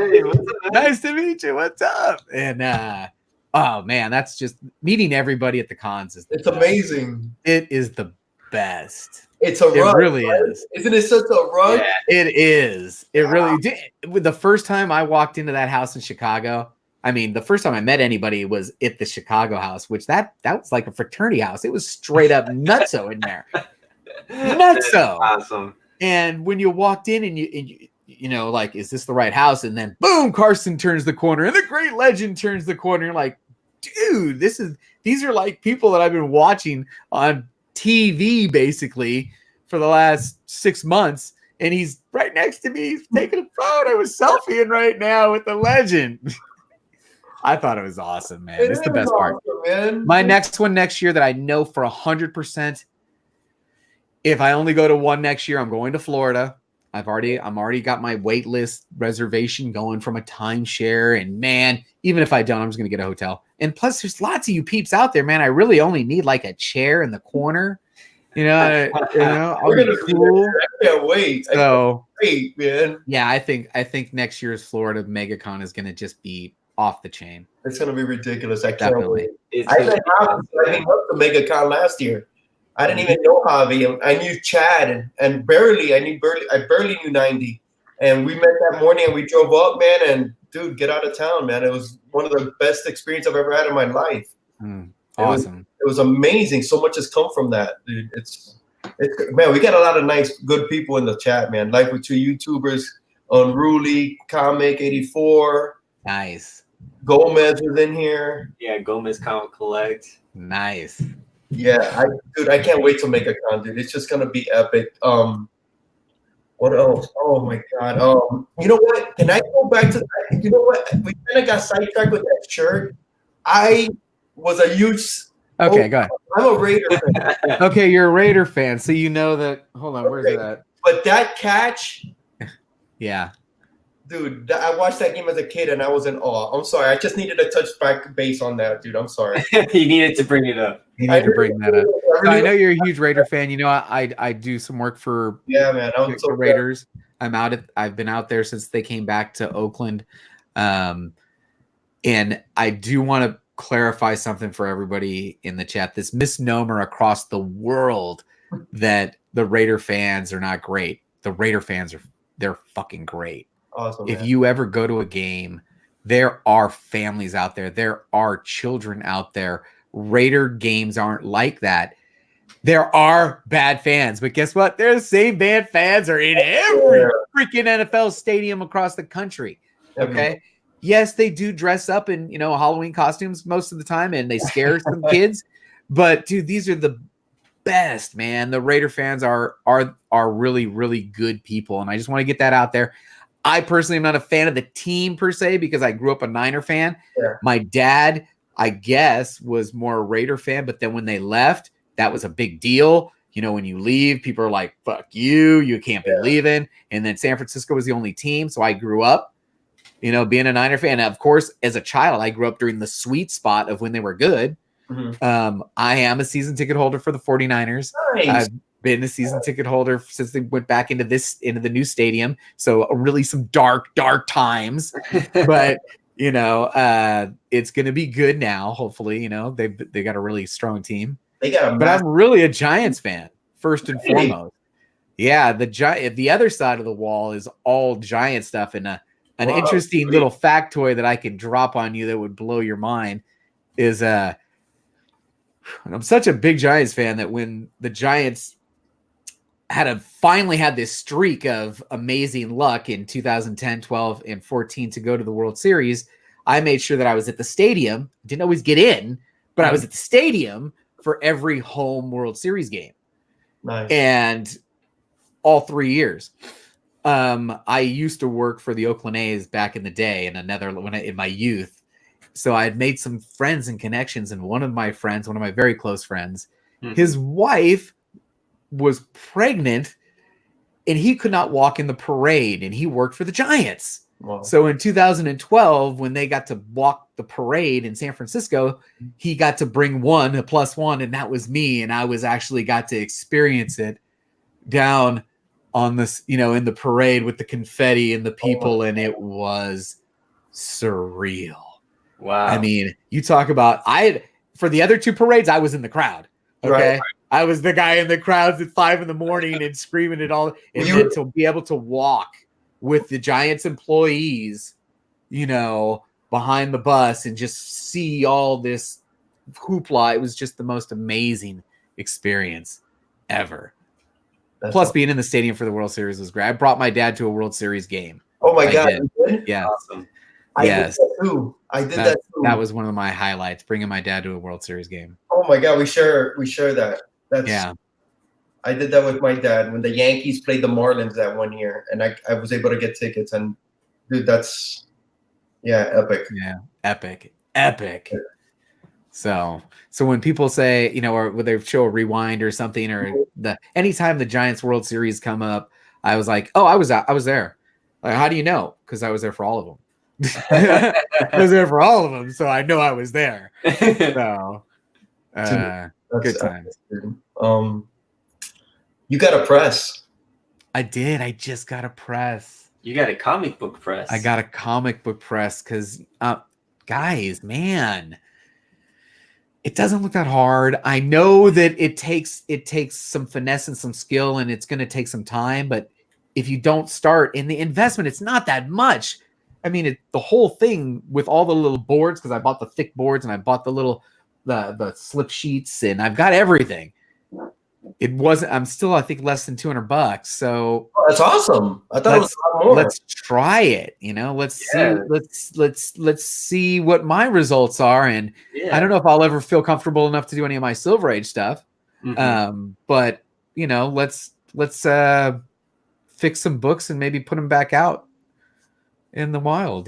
nice to meet you. What's up? And oh man, that's just meeting everybody at the cons it's amazing. It is the best. It's a rush. It really right? is. Isn't it such a rush? Yeah, it is. It really did. The first time I walked into that house in Chicago, the first time I met anybody was at the Chicago house, which that was like a fraternity house. It was straight up nutso in there. Nutso. Awesome. And when you walked in and you know, like, is this the right house? And then boom, Carson turns the corner and the Great Legend turns the corner. You're like, dude, these are like people that I've been watching on TV basically for the last 6 months, and he's right next to me. He's taking a photo. I was selfieing right now with the legend. I thought it was awesome, man. It's the best part. Man. My next one next year that I know for 100%, if I only go to one next year, I'm going to Florida. I'm already got my wait list reservation going from a timeshare. And man, even if I don't, I'm just gonna get a hotel. And plus, there's lots of you peeps out there, man. I really only need like a chair in the corner. We're gonna be cool. there. I can't wait. So, Wait, man. yeah, I think next year's Florida MegaCon is gonna just be off the chain. It's gonna be ridiculous. I can't Definitely. wait. I met Javi signing up to MegaCon last year. I didn't even know Javi. I knew Chad and I barely knew 90. And we met that morning and we drove up, man. And dude, get out of town, man. It was one of the best experiences I've ever had in my life. Awesome. It was amazing. So much has come from that, dude. It's man, we got a lot of nice, good people in the chat, man. Like with two YouTubers, Unruly, Comic 84. Nice. Gomez was in here. Yeah, Gomez Comic Collect. Nice. Yeah, I can't wait to make a con, dude. It's just gonna be epic. What else? Oh my god. You know what? Can I go back to that? You know what? We kind of got sidetracked with that shirt. I was a huge. Okay, go ahead. I'm a Raider fan. Okay, you're a Raider fan, so you know that. Hold on, where's that? But that catch, yeah, dude. I watched that game as a kid and I was in awe. I'm sorry. I just needed to touch back base on that, dude. I'm sorry. You needed to bring it up. You need to bring that up. So I know you're a huge Raider fan. You know, I do some work for man. I'm so Raiders. I've been out there since they came back to Oakland, and I do want to clarify something for everybody in the chat. This misnomer across the world that the Raider fans are not great. The Raider fans they're fucking great. Awesome. If you ever go to a game, there are families out there. There are children out there. Raider games aren't like that. There are bad fans, but guess what? They're the same bad fans are in every freaking NFL stadium across the country. Okay. Yes, they do dress up in, Halloween costumes most of the time and they scare some kids, but dude, these are the best, man. The Raider fans are really, really good people. And I just want to get that out there. I personally am not a fan of the team per se, because I grew up a Niner fan. Yeah. My dad, I guess, was more a Raider fan, but then when they left, that was a big deal. When you leave, people are like, fuck you can't be leaving. And then San Francisco was the only team. So I grew up, being a Niner fan. Of course, as a child, I grew up during the sweet spot of when they were good. Mm-hmm. I am a season ticket holder for the 49ers. Nice. I've been a season ticket holder since they went back into the new stadium. So really some dark times, but it's going to be good now. Hopefully, they got a really strong team. But I'm really a Giants fan first and foremost. Yeah. The other side of the wall is all Giant stuff. And an interesting little factoid that I can drop on you that would blow your mind is, I'm such a big Giants fan that when the Giants finally had this streak of amazing luck in 2010, 12, and 14 to go to the World Series, I made sure that I was at the stadium. Didn't always get in, but I was at the stadium for every home World Series game. Nice. And all 3 years. I used to work for the Oakland A's back in the day in my youth. So I had made some friends and connections, and one of my very close friends, his wife was pregnant and he could not walk in the parade, and he worked for the Giants. Wow. So in 2012, when they got to walk the parade in San Francisco, he got to bring a plus one, and that was me. And I was actually got to experience it down on this, in the parade with the confetti and the people, and it was surreal. Wow. I mean, you talk about for the other two parades, I was in the crowd. Okay. Right. I was the guy in the crowds at 5 a.m. and screaming it all. And then to be able to walk with the Giants employees, behind the bus and just see all this hoopla. It was just the most amazing experience ever. Plus, being in the stadium for the World Series was great. I brought my dad to a World Series game. Oh my God! Yes. Awesome. I did that too. That was one of my highlights, bringing my dad to a World Series game. Oh my God, we share that. I did that with my dad when the Yankees played the Marlins that one year, and I was able to get tickets. And dude, that's epic. Yeah, epic. So when people say, or when they show a rewind or something, or anytime the Giants World Series come up, I was like, oh, I was there. Like, how do you know? Because I was there for all of them. I was there for all of them, so I know I was there. So, good times. You got a press. I did. I just got a press. You got a comic book press. I got a comic book press because, guys, man, it doesn't look that hard. I know that it takes some finesse and some skill, and it's going to take some time. But if you don't start in the investment, it's not that much. I mean, the whole thing with all the little boards, because I bought the thick boards and I bought the slip sheets, and I've got everything. It wasn't. I'm still, I think, less than $200. So that's awesome. I thought it was a lot more. Let's try it. Let's see. Let's see what my results are. And I don't know if I'll ever feel comfortable enough to do any of my Silver Age stuff. But let's fix some books and maybe put them back out in the wild.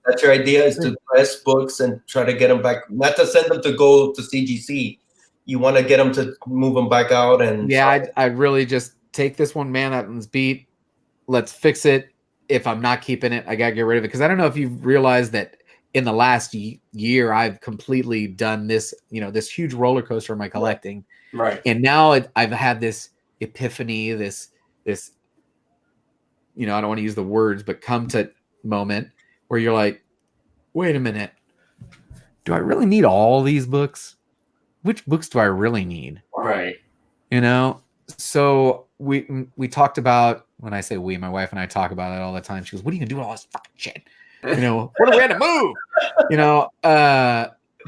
That's your idea, is to press books and try to get them back, not to send them to go to CGC. You want to get them to move them back out. And I'd really just take this one, man, that one's beat. Let's fix it. If I'm not keeping it, I got to get rid of it. Because I don't know if you've realized that in the last year, I've completely done this, this huge roller coaster of my collecting. Right. And now I've had this epiphany, this, I don't want to use the words, but come to moment where you're like, wait a minute. Do I really need all these books? Which books do I really need? Right. So we talked about, when I say we, my wife and I talk about it all the time. She goes, what are you gonna do with all this fucking shit? Where do we have to move?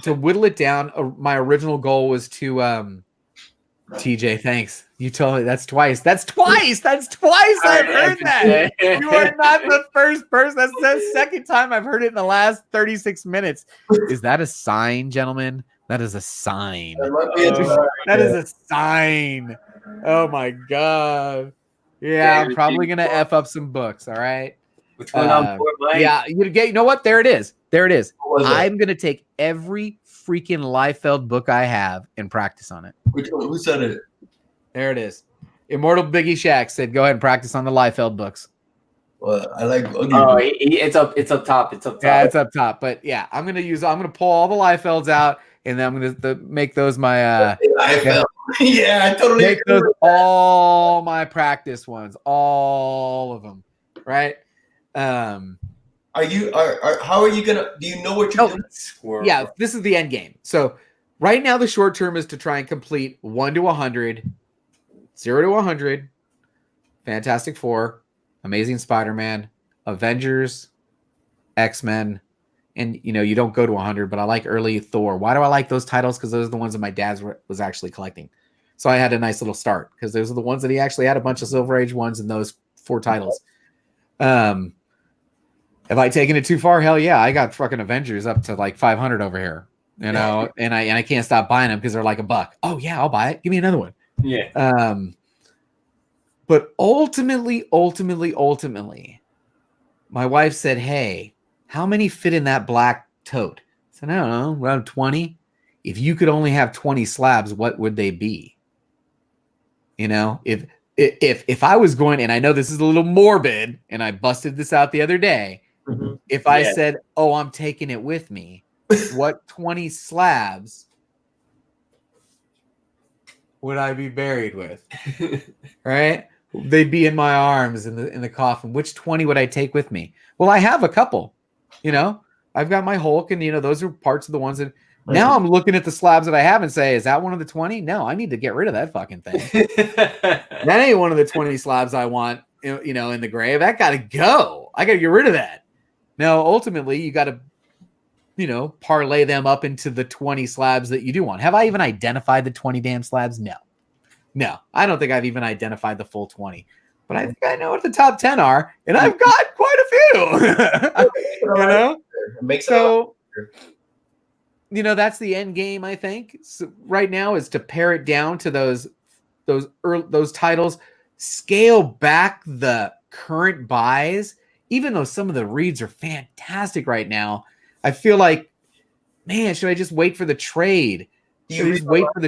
To whittle it down. My original goal was to TJ, thanks. You told me that's twice. That's twice I've heard that. You are not the first person. That's the second time I've heard it in the last 36 minutes. Is that a sign, gentlemen? That is a sign. That is a sign. Oh my God. Yeah, I'm probably gonna F up some books. All right. Which one on board, Mike? Yeah, you know what? There it is. I'm gonna take every freaking Liefeld book I have and practice on it. Who said it? There it is. Immortal Biggie Shack said, "Go ahead and practice on the Liefeld books." Well, I like. It's up top. Yeah, it's up top. But yeah, I'm gonna pull all the Liefelds out, and then I'm gonna make those my. Yeah, I totally make those all my practice ones, all of them, right? How are you gonna? Do you know what you're doing? Yeah, this is the end game. So right now, the short term is to try and complete 1 to 100, 0 to 100, Fantastic Four, Amazing Spider-Man, Avengers, X-Men, and you don't go to 100, but I like early Thor. Why do I like those titles? Because those are the ones that my dad was actually collecting. So I had a nice little start because those are the ones that he actually had a bunch of Silver Age ones in those 4 titles. Have I taken it too far? Hell yeah, I got fucking Avengers up to like 500 over here, and I can't stop buying them because they're like $1. Oh yeah, I'll buy it. Give me another one. Yeah. But ultimately, my wife said, "Hey, how many fit in that black tote?" I said, "I don't know, around 20. If you could only have 20 slabs, what would they be? If I was going, and I know this is a little morbid, and I busted this out the other day. Mm-hmm. If I said, oh, I'm taking it with me, what 20 slabs would I be buried with? Right? They'd be in my arms in the coffin. Which 20 would I take with me? Well, I have a couple. I've got my Hulk, and those are parts of the ones that. Now I'm looking at the slabs that I have and say, is that one of the 20? No, I need to get rid of that fucking thing. That ain't one of the 20 slabs I want, in the grave. That got to go. I got to get rid of that. Now, ultimately, you got to, parlay them up into the 20 slabs that you do want. Have I even identified the 20 damn slabs? No, I don't think I've even identified the full 20. But I think I know what the top 10 are, and I've got quite a few. So, that's the end game, I think. So right now is to pare it down to those titles, scale back the current buys, even though some of the reads are fantastic right now. I feel like, man, should I just wait for the trade? Should I just wait for the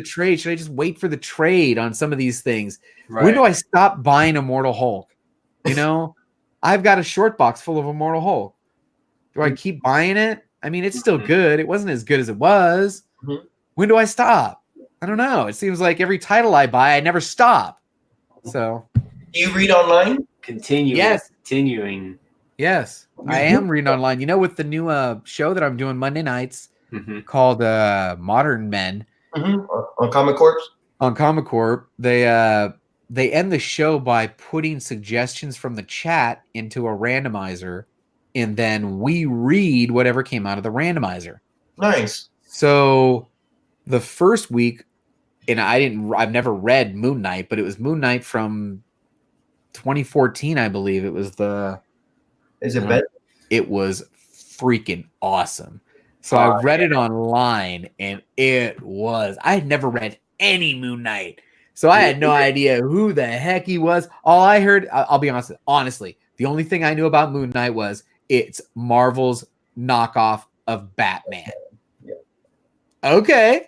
trade on some of these things? Right. When do I stop buying Immortal Hulk? You know, I've got a short box full of Immortal Hulk. Do I keep buying it? I mean, it's still good. It wasn't as good as it was. Mhm. When do I stop? I don't know. It seems like every title I buy, I never stop. So, Do you read online? Continuing. Yes, I am reading online. You know, with the new show that I'm doing Monday nights called Modern Men On Comic Corps? on Comic Corp, they end the show by putting suggestions from the chat into a randomizer, and then we read whatever came out of the randomizer. Nice. So the first week, and I've never read Moon Knight, but it was Moon Knight from 2014, I believe. It was Is it better? It was freaking awesome. So I read it online, and I had never read any Moon Knight. So I had no idea who the heck he was. All I heard, I'll be honest, honestly, the only thing I knew about Moon Knight was it's Marvel's knockoff of Batman. Yeah. Okay.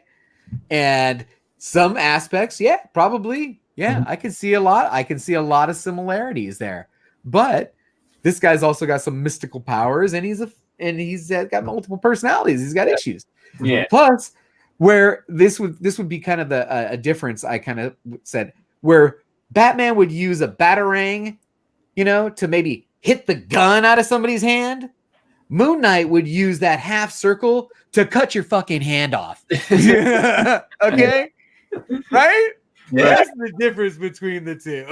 And some aspects, yeah, probably. Yeah, I can see a lot. I can see a lot of similarities there. But this guy's also got some mystical powers, and he's got multiple personalities. He's got issues. Yeah. Plus, where this would be kind of a difference, I kind of said, where Batman would use a batarang, to maybe hit the gun out of somebody's hand. Moon Knight would use that half circle to cut your fucking hand off. Okay? Right? Yeah. That's the difference between the two.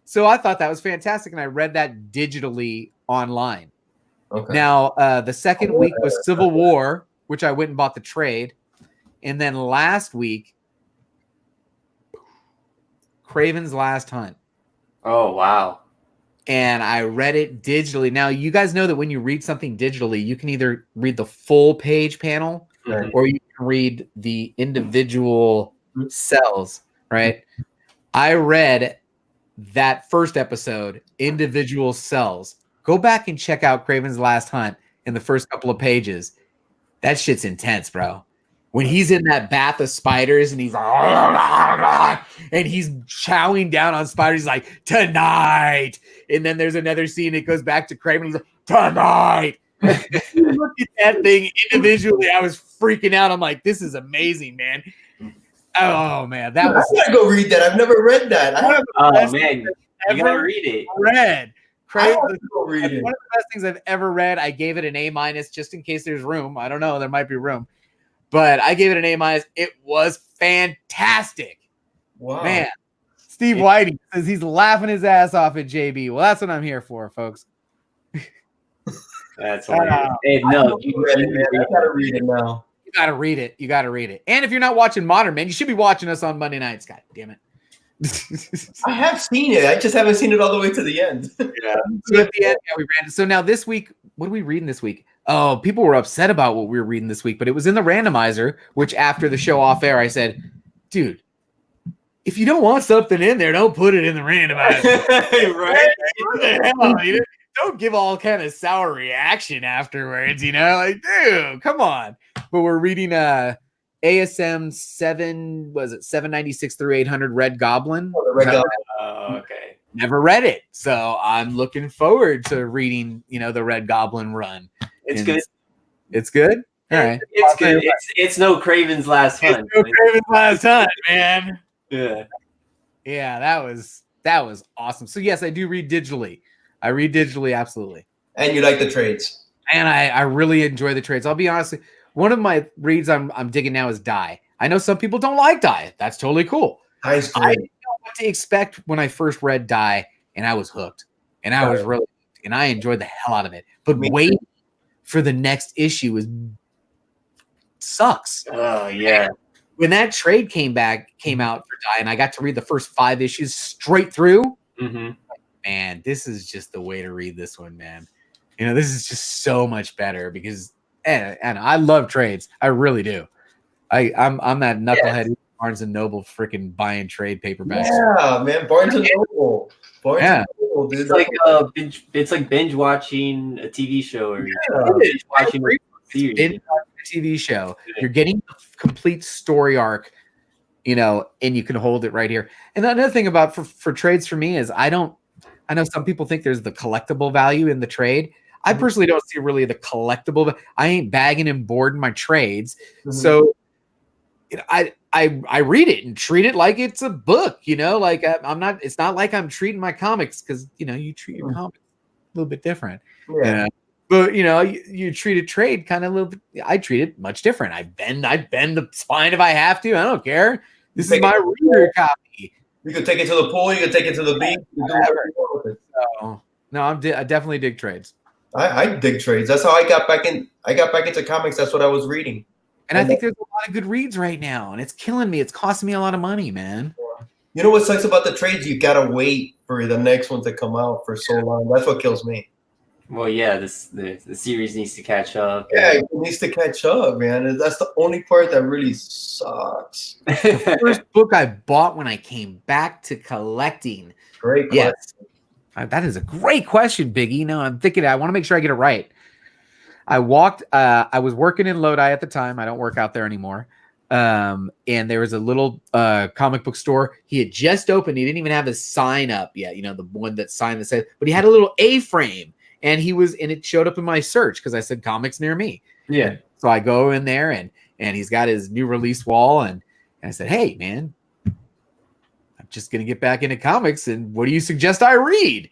So I thought that was fantastic, and I read that digitally online. Okay. Now, the second week was Civil War, which I went and bought the trade. And then last week, Kraven's Last Hunt. Oh, wow. And I read it digitally. Now, you guys know that when you read something digitally, you can either read the full page panel or you can read the individual cells, right? I read that first episode, individual cells. Go back and check out Kraven's Last Hunt in the first couple of pages. That shit's intense, bro. When he's in that bath of spiders and he's chowing down on spiders, he's like, tonight. And then there's another scene, it goes back to Kraven, he's like, tonight. Look at that thing individually. I was freaking out. I'm like, this is amazing, man. Oh man, that was. I gotta go read that. I've never read that. Man, you gotta read it. Read. One One of the best things I've ever read. I gave it an A- just in case there's room. I don't know. There might be room, but I gave it an A-. It was fantastic. Wow, man. Steve Whitey says he's laughing his ass off at JB. Well, that's what I'm here for, folks. That's hilarious. Hey, no, I gotta read it now. You gotta read it. You gotta read it. And if you're not watching Modern Men, you should be watching us on Monday nights. God damn it. I have seen it. I just haven't seen it all the way to the end. Yeah. So at the end, yeah, we ran. So now this week, what are we reading this week? Oh, people were upset about what we were reading this week, but it was in the randomizer, which after the show off air, I said, dude, if you don't want something in there, don't put it in the randomizer. Right? What the hell? Don't give all kind of sour reaction afterwards, like, dude, come on. But we're reading ASM 796 through 800 Red Goblin. Oh, the Red Goblin. Okay. Never read it, so I'm looking forward to reading, the Red Goblin run. It's good. It's good. All right, it's good. It's no Kraven's Last Hunt. It's no Kraven's Last Hunt, man. Yeah. That was awesome. So yes, I do read digitally. I read digitally, absolutely. And you like the trades. And I really enjoy the trades. I'll be honest. One of my reads I'm digging now is Die. I know some people don't like Die. That's totally cool. I didn't know what to expect when I first read Die, and I was hooked. And I was really hooked, and I enjoyed the hell out of it. But waiting for the next issue sucks. Oh yeah. When that trade came out for Die, and I got to read the first 5 issues straight through. Mm-hmm. Man, this is just the way to read this one, man. This is just so much better because, and I love trades. I really do. I'm that knucklehead Barnes and Noble freaking buying trade paperbacks. Yeah, man, Barnes and Noble. Barnes and Noble, dude. It's like binge watching a TV show or binge watching a series. Binge watching a TV show. You're getting a complete story arc, and you can hold it right here. And another thing about for trades for me is I don't I know some people think there's the collectible value in the trade. I personally don't see really the collectible. I ain't bagging and boarding my trades. So I read it and treat it like it's a book, like I'm not, it's not like I'm treating my comics because, you treat your comics a little bit different. Yeah. But you treat a trade kind of a little bit. I treat it much different. I bend the spine if I have to. I don't care. This is my reader copy. You can take it to the pool. You can take it to the beach. You do whatever you want with it. So, no, I definitely dig trades. I dig trades. That's how I got back into comics. That's what I was reading. And I think there's a lot of good reads right now, and it's killing me. It's costing me a lot of money, man. You know what sucks about the trades? You gotta wait for the next one to come out for so long. That's what kills me. Well, yeah, the series needs to catch up. Yeah, it needs to catch up, man. That's the only part that really sucks. The first book I bought when I came back to collecting. Great question. Yes. That is a great question, Biggie. No, I'm thinking, I want to make sure I get it right. I was working in Lodi at the time. I don't work out there anymore. And there was a little comic book store. He had just opened. He didn't even have his sign up yet. The one that signed that said, but he had a little A-frame. And it showed up in my search because I said comics near me. Yeah. And so I go in there and he's got his new release wall. And I said, hey, man, I'm just going to get back into comics. And what do you suggest I read?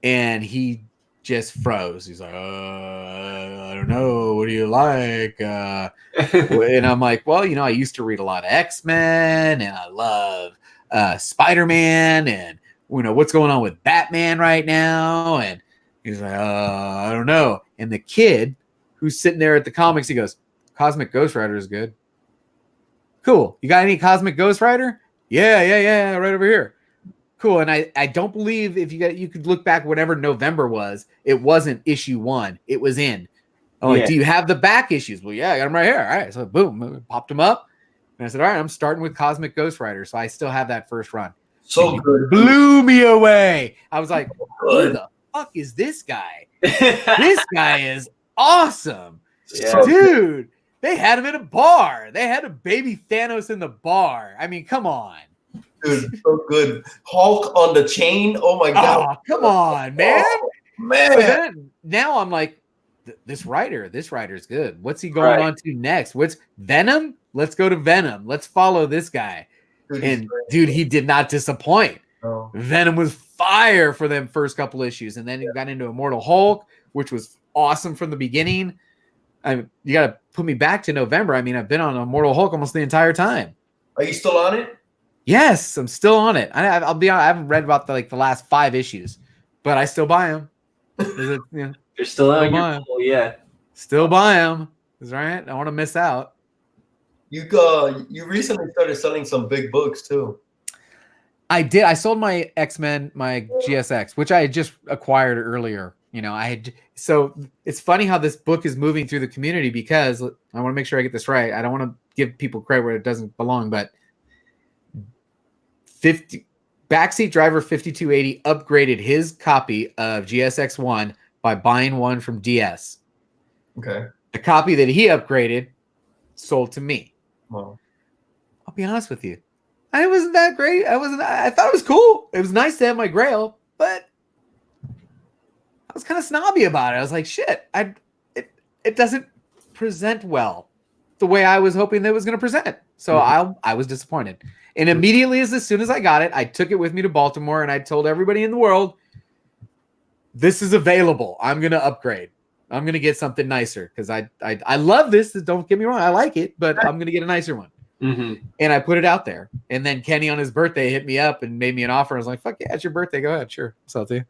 And he just froze. He's like, I don't know. What do you like? And I'm like, well, I used to read a lot of X-Men and I love Spider-Man and, what's going on with Batman right now. And he's like, I don't know. And the kid who's sitting there at the comics, he goes, Cosmic Ghost Rider is good. Cool. You got any Cosmic Ghost Rider? Yeah, right over here. Cool. And I don't believe you could look back whatever November was, it wasn't issue 1. It was in. I'm like, do you have the back issues? Well, yeah, I got them right here. All right. So boom, popped them up. And I said, all right, I'm starting with Cosmic Ghost Rider. So I still have that first run. So good. Blew me away. I was like, who the fuck is this guy? This guy is awesome. Yeah. Dude, they had him in a bar. They had a baby Thanos in the bar. I mean, come on. Dude, so good. Hulk on the chain. Oh my god. Oh, come on, man. Oh, man. Then, now I'm like, this writer's good. What's he going on to next? What's Venom? Let's go to Venom. Let's follow this guy. Dude, he did not disappoint. Oh. Venom was fire for them first couple issues, and then he got into Immortal Hulk, which was awesome from the beginning. You got to put me back to November. I mean, I've been on Immortal Hulk almost the entire time. Are you still on it? Yes, I'm still on it. I'll be honest, I haven't read about the last 5 issues, but I still buy them. You're still on your pool, yeah. Still buy them. That's right. I don't want to miss out. You recently started selling some big books too. I did. I sold my X-Men, my GSX, which I had just acquired earlier. So it's funny how this book is moving through the community because I want to make sure I get this right. I don't want to give people credit where it doesn't belong, but Backseat Driver 5280 upgraded his copy of GSX1 by buying one from DS. Okay. The copy that he upgraded sold to me. Wow. I'll be honest with you. I wasn't that great. I thought it was cool. It was nice to have my Grail, but I was kind of snobby about it. I was like, shit, it doesn't present well the way I was hoping that it was going to present. So I was disappointed. And immediately as soon as I got it, I took it with me to Baltimore and I told everybody in the world, this is available. I'm going to upgrade. I'm going to get something nicer because I love this. Don't get me wrong. I like it, but I'm going to get a nicer one. Mm-hmm. And I put it out there. And then Kenny on his birthday hit me up and made me an offer. I was like, fuck yeah, it's your birthday. Go ahead. Sure. I'll sell it to you.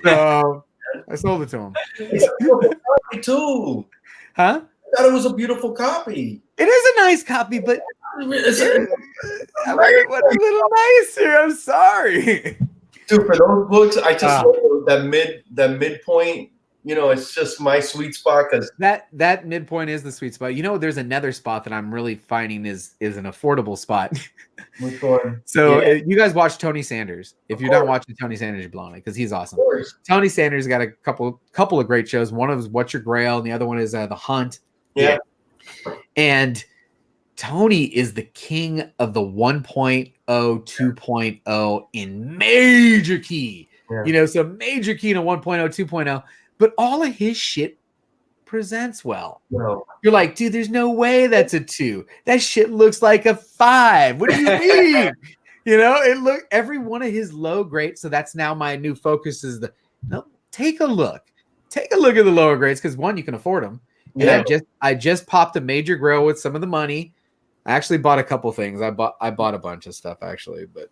So I sold it to him. It's a beautiful copy too. Huh? I thought it was a beautiful copy. It is a nice copy, but I like it a little nicer. I'm sorry. Dude, for those books, I just love that midpoint. It's just my sweet spot because that midpoint is the sweet spot. There's another spot that I'm really finding is an affordable spot. Which one? So you guys watch Tony Sanders. If you're not watching Tony Sanders, you're blowing it because he's awesome. Tony Sanders got a couple of great shows. One of is What's Your Grail, and the other one is The Hunt. Yeah. And Tony is the king of the 1.0, 2.0 in major key. some major Kino 1.0, 2.0, but all of his shit presents well. No. You're like, dude, there's no way that's a 2. That shit looks like a 5. What do you mean? Every one of his low grades. So that's now my new focus is take a look at the lower grades, because one, you can afford them. And I just popped a major grill with some of the money. I actually bought a couple things. I bought a bunch of stuff actually, but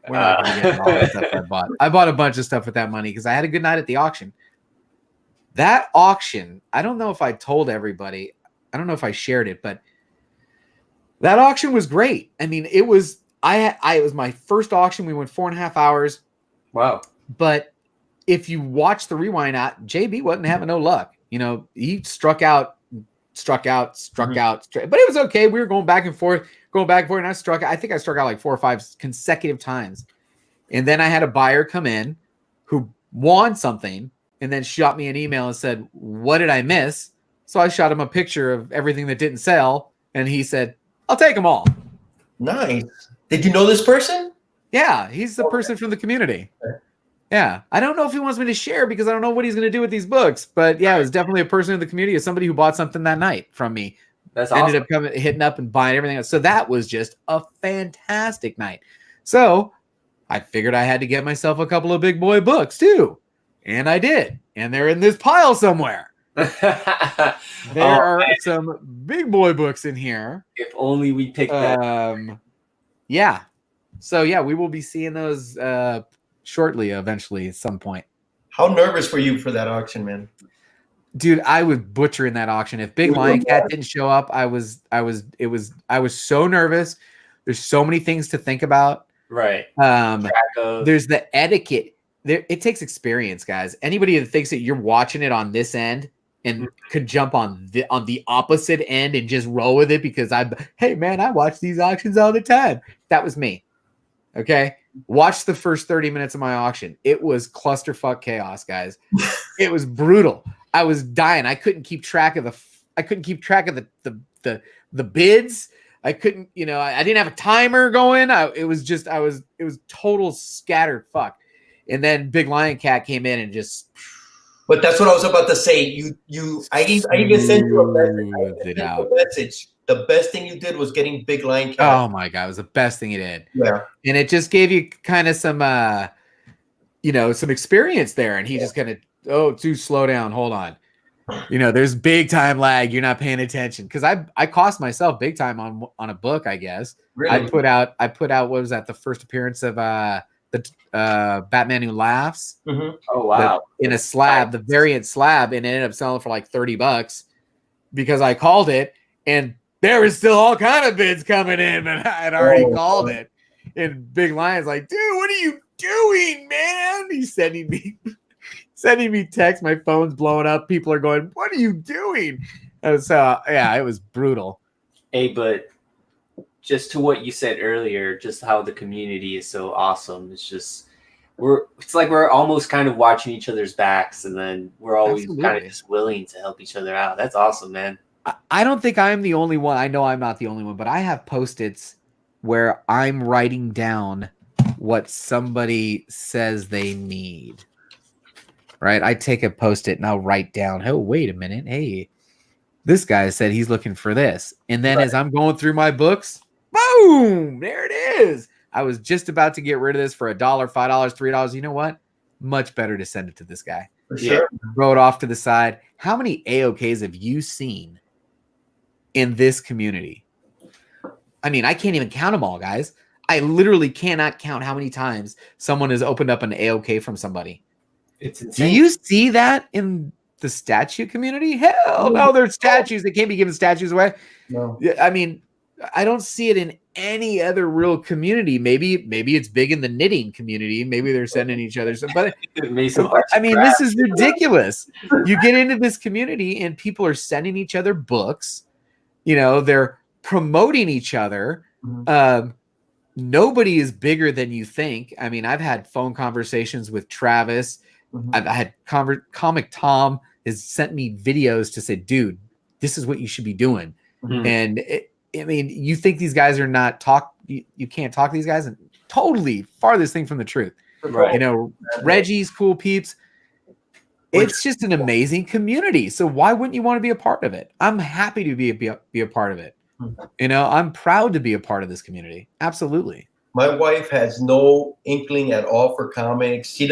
we're not going to get into all the stuff I bought. I bought a bunch of stuff with that money because I had a good night at the auction. That auction, I don't know if I told everybody. I don't know if I shared it, but that auction was great. I mean, it was it was my first auction. We went 4.5 hours. Wow. But if you watch the rewind out, JB wasn't having no luck. He struck out, but it was okay. We were going back and forth, and I think I struck out like 4 or 5 consecutive times. And then I had a buyer come in who won something and then shot me an email and said, "What did I miss?" So I shot him a picture of everything that didn't sell. And he said, "I'll take them all." Nice. Did you know this person? Yeah, he's the person from the community. Okay. Yeah, I don't know if he wants me to share because I don't know what he's going to do with these books. But yeah, it was definitely a person in the community, somebody who bought something that night from me. That's awesome. Ended up hitting up and buying everything else. So that was just a fantastic night. So I figured I had to get myself a couple of big boy books too. And I did. And they're in this pile somewhere. There are some big boy books in here. If only we picked that. Yeah. So yeah, we will be seeing those shortly, eventually, at some point. How nervous were you for that auction, man? Dude, I was butchering that auction. If Big Lion Cat didn't show up, I was so nervous. There's so many things to think about. Right. There's the etiquette. It takes experience, guys. Anybody that thinks that you're watching it on this end and could jump on the opposite end and just roll with it because hey man, I watch these auctions all the time. That was me. Okay. Watch the first 30 minutes of my auction. It was clusterfuck chaos, guys. It was brutal. I was dying. I couldn't keep track of the bids. I couldn't, I didn't have a timer going. It was total scattered fuck. And then Big Lion Cat came in and just. But that's what I was about to say. I even sent you a message. The best thing you did was getting Big Lion Cat. Oh my God, it was the best thing you did. Yeah. And it just gave you kind of some, some experience there. And he just kind of, dude, slow down, hold on. There's big time lag. You're not paying attention. Cause I cost myself big time on a book, I guess. Really? I put out, what was that? The first appearance of, the Batman Who Laughs. Mm-hmm. Oh wow! In a slab, the variant slab, and it ended up selling for like $30 because I called it, and there was still all kind of bids coming in, and I had already called it. And Big Lion's like, "Dude, what are you doing, man?" He's sending me texts. My phone's blowing up. People are going, "What are you doing?" And so yeah, it was brutal. Hey, but. Just to what you said earlier, just how the community is so awesome. It's like we're almost kind of watching each other's backs, and then we're always kind of just willing to help each other out. That's awesome, man. I don't think I'm the only one. I know I'm not the only one, but I have Post-its where I'm writing down what somebody says they need. Right? I take a Post-it and I'll write down, oh, wait a minute. Hey, this guy said he's looking for this. And then as I'm going through my books, boom, there it is. I was just about to get rid of this for $1, $5, $3. You know what? Much better to send it to this guy. For sure. Throw it off to the side. How many AOKs have you seen in this community? I mean, I can't even count them all, guys. I literally cannot count how many times someone has opened up an AOK from somebody. It's insane. Do you see that in the statue community? Hell no, there's statues. They can't be giving statues away. No. I mean, I don't see it in any other real community. Maybe it's big in the knitting community. Maybe they're sending each other some. But I mean, this is ridiculous. You get into this community and people are sending each other books. They're promoting each other. Mm-hmm. Nobody is bigger than you think. I mean, I've had phone conversations with Travis. Mm-hmm. I've had Comic Tom has sent me videos to say, dude, this is what you should be doing. Mm-hmm. And I mean, you think these guys are not you can't talk to these guys, and totally farthest thing from the truth. Right. You know, Reggie's cool peeps. It's just an amazing community. So why wouldn't you want to be a part of it? I'm happy to be a part of it. You know, I'm proud to be a part of this community. Absolutely. My wife has no inkling at all for comics. She's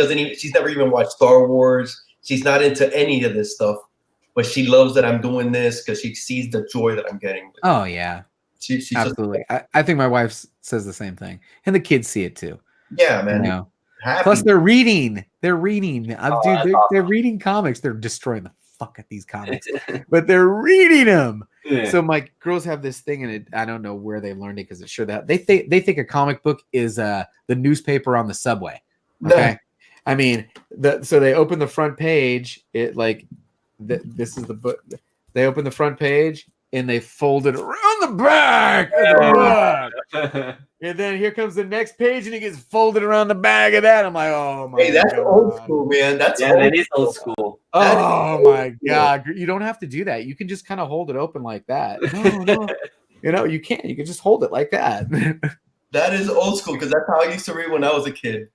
never even watched Star Wars. She's not into any of this stuff, but she loves that I'm doing this because she sees the joy that I'm getting. Oh yeah. She's absolutely. I think my wife says the same thing, and the kids see it too. Yeah, man. You know? Plus, they're reading. They're reading. Dude, they're reading comics. They're destroying the fuck at these comics, but they're reading them. Yeah. So my girls have this thing, and I don't know where they learned it because it's sure that they think a comic book is the newspaper on the subway. Okay, no. I mean, so they open the front page. This is the book. They open the front page and they fold it around the back. And then here comes the next page, and it gets folded around the back of that. I'm like, oh my! Hey, that's God. Old school, man. That is old school. Oh my God! You don't have to do that. You can just kind of hold it open like that. No. You know, you can't. You can just hold it like that. That is old school because that's how I used to read when I was a kid.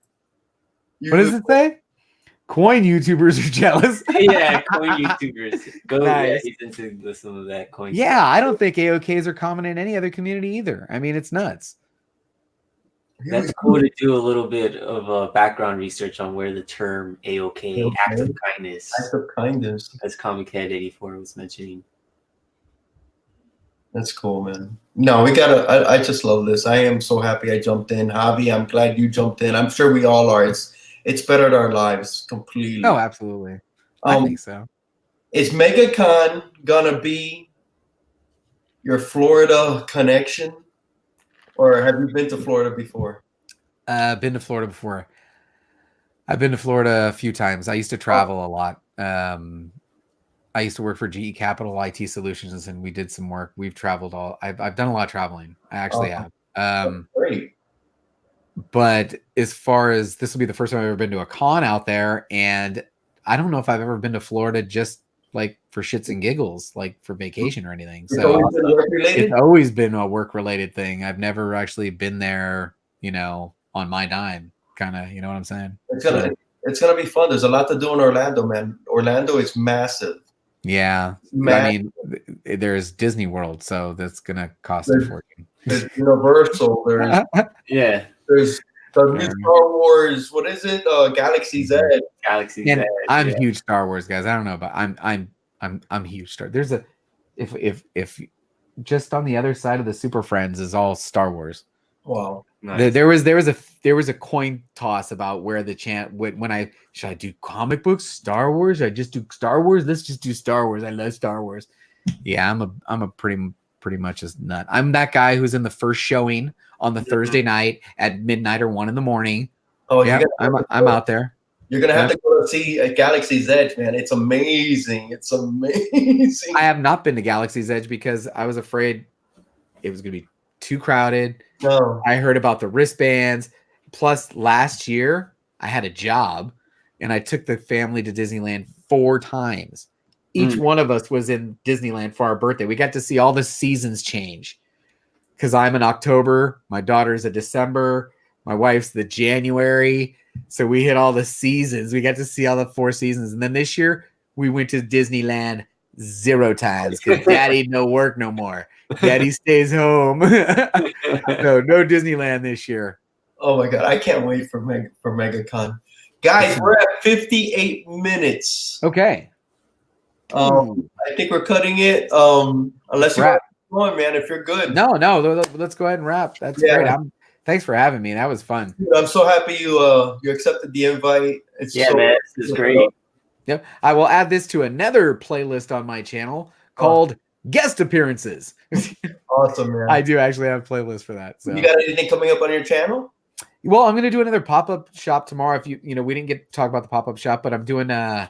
What does it say? Coin YouTubers are jealous. Yeah, coin YouTubers. Nice. Yeah, he's into some of that coin. Yeah, I don't think AOKs are common in any other community either. I mean, it's nuts. That's cool to do a little bit of background research on where the term AOK, act of kindness, as Comic Head 84 was mentioning. That's cool, man. No, we gotta. I just love this. I am so happy I jumped in, Javi. I'm glad you jumped in. I'm sure we all are. It's bettered our lives completely. Oh, absolutely. I think so. Is MegaCon gonna be your Florida connection? Or have you been to Florida before? Been to Florida before. I've been to Florida a few times. I used to travel a lot. I used to work for GE Capital IT Solutions, and we did some work. We've traveled I've done a lot of traveling. I actually have. Great. But as far as this will be the first time I've ever been to a con out there, and I don't know if I've ever been to Florida just like for shits and giggles, like for vacation or anything. So it's always been a work-related thing. I've never actually been there, you know, on my dime, kind of, you know what I'm saying? It's gonna be fun. There's a lot to do in Orlando, man. Orlando is massive. Yeah, I mean, there's Disney World, so that's gonna cost a fortune. There's Universal. There's There's the new Star Wars. What is it? Galaxy's Edge. Galaxy's Edge. I'm huge Star Wars guys. I don't know, but I'm huge Star. There's a if just on the other side of the Super Friends is all Star Wars. Wow. Nice. There was a coin toss about where the should I do comic books, Star Wars? Should I just do Star Wars? Let's just do Star Wars. I love Star Wars. Yeah, I'm a pretty much a nut. I'm that guy who's in the first showing on the Thursday night at midnight or 1 a.m. Oh yeah, I'm out there. You're gonna have to go see Galaxy's Edge, man. It's amazing. It's amazing. I have not been to Galaxy's Edge because I was afraid it was gonna be too crowded. No. I heard about the wristbands. Plus, last year I had a job and I took the family to Disneyland 4 times. Each one of us was in Disneyland for our birthday. We got to see all the seasons change. Because I'm in October, my daughter's a December, my wife's the January. So we hit all the seasons. We got to see all the 4 seasons. And then this year, we went to Disneyland 0 times because Daddy no work no more. Daddy stays home. No Disneyland this year. Oh my God, I can't wait for MegaCon. Guys, we're at 58 minutes. Okay. I think we're cutting it. Unless you want to keep going, man, if you're good. No, let's go ahead and wrap. That's great. Thanks for having me. That was fun. Dude, I'm so happy you accepted the invite. Man, this is great. Yep. I will add this to another playlist on my channel called Guest Appearances. Awesome, man. I do actually have a playlist for that. So you got anything coming up on your channel? Well, I'm going to do another pop-up shop tomorrow. If we didn't get to talk about the pop-up shop, but I'm doing 10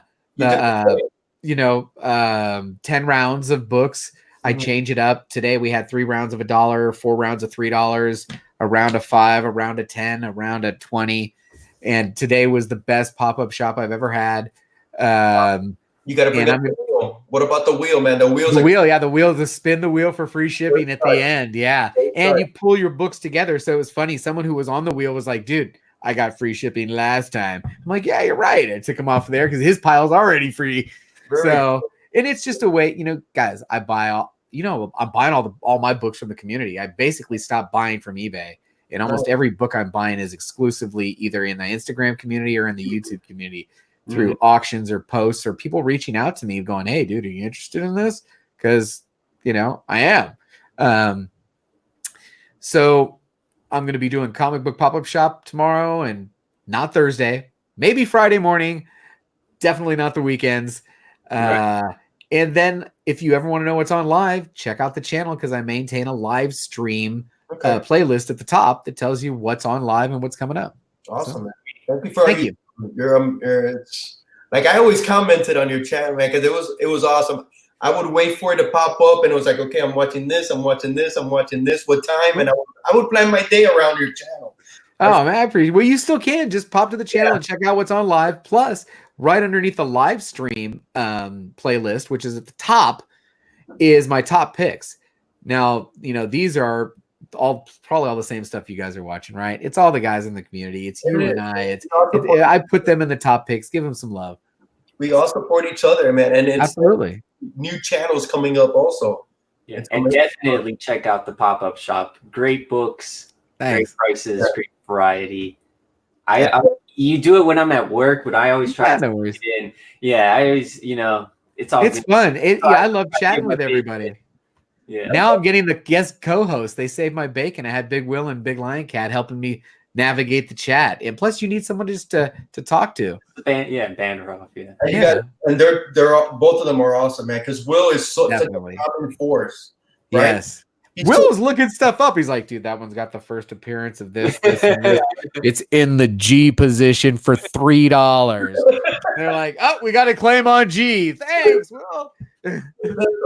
rounds of books. I change it up. Today we had 3 rounds of $1, 4 rounds of $3, a round of 5, a round of 10, a round of 20. And today was the best pop-up shop I've ever had. You got to bring up the wheel. What about the wheel, man? The wheel, to spin the wheel for free shipping at the end. Yeah. And you pull your books together. So it was funny. Someone who was on the wheel was like, dude, I got free shipping last time. I'm like, yeah, you're right. I took him off there because his pile's already free. And it's just a way, guys, I buy all, I'm buying all my books from the community. I basically stopped buying from eBay. And almost every book I'm buying is exclusively either in the Instagram community or in the YouTube community through auctions or posts or people reaching out to me going, hey, dude, are you interested in this? Because, I am. So I'm going to be doing comic book pop-up shop tomorrow and not Thursday, maybe Friday morning, definitely not the weekends. Right. And then if you ever want to know what's on live, check out the channel because I maintain a live stream playlist at the top that tells you what's on live and what's coming up. Awesome, man. Thank you. You're like I always commented on your channel, man, because it was awesome. I would wait for it to pop up, and it was like, okay, I'm watching this, I'm watching this, I'm watching this. What time? And I would plan my day around your channel. Oh man, I appreciate it. Well, you still can just pop to the channel and check out what's on live. Plus, right underneath the live stream playlist, which is at the top, is my top picks. Now, these are probably all the same stuff you guys are watching, right? It's all the guys in the community. It's you and I. I put them in the top picks. Give them some love. We all support each other, man. And it's absolutely new channels coming up also. Yeah, and definitely check out the pop-up shop. Great books, great prices, great variety. You do it when I'm at work, but I always try to get in. Yeah, I always, it's all it's fun. I love chatting with everybody. Yeah. Now I'm getting the guest co-host. They saved my bacon. I had Big Will and Big Lion Cat helping me navigate the chat. And plus, you need someone just to talk to. Banner off. Yeah. And they're both of them are awesome, man. Because Will is such a common force. Right? Yes. Will was looking stuff up. He's like, dude, that one's got the first appearance of this and this. It's in the G position for $3. They're like, oh, we got a claim on G. Thanks, Will. That's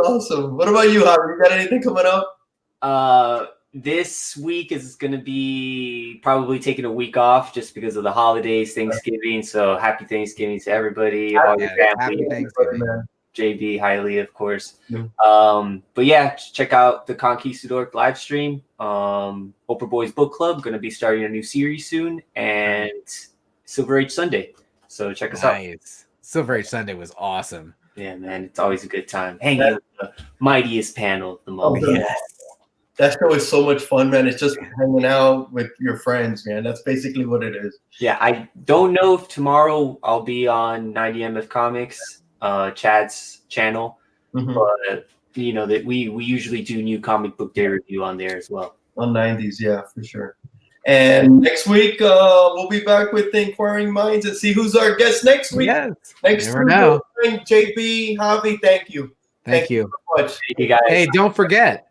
awesome. What about you, Howard? You got anything coming up? This week is going to be probably taking a week off just because of the holidays, Thanksgiving. So happy Thanksgiving to everybody, all your family. Happy Thanksgiving. JB, Hialeah, of course. But yeah, check out the Conquistadork live stream. Oprah Boys Book Club going to be starting a new series soon, and Silver Age Sunday. So check us out. Silver Age Sunday was awesome. Yeah, man, it's always a good time. Hanging out with the mightiest panel at the moment. Yes. That show is so much fun, man. It's just hanging out with your friends, man. That's basically what it is. Yeah, I don't know if tomorrow I'll be on 90MF Comics, Chad's channel, but that we usually do new comic book day review on there as well. On 90s, yeah, for sure. And next week we'll be back with Inquiring Minds and see who's our guest next week. Yes. Next week, JB, Javi, thank you. Thank you so much. Thank you guys. Hey, don't forget,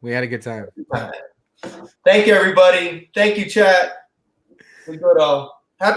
we had a good time. Thank you, everybody. Thank you, chat. We good all. Happy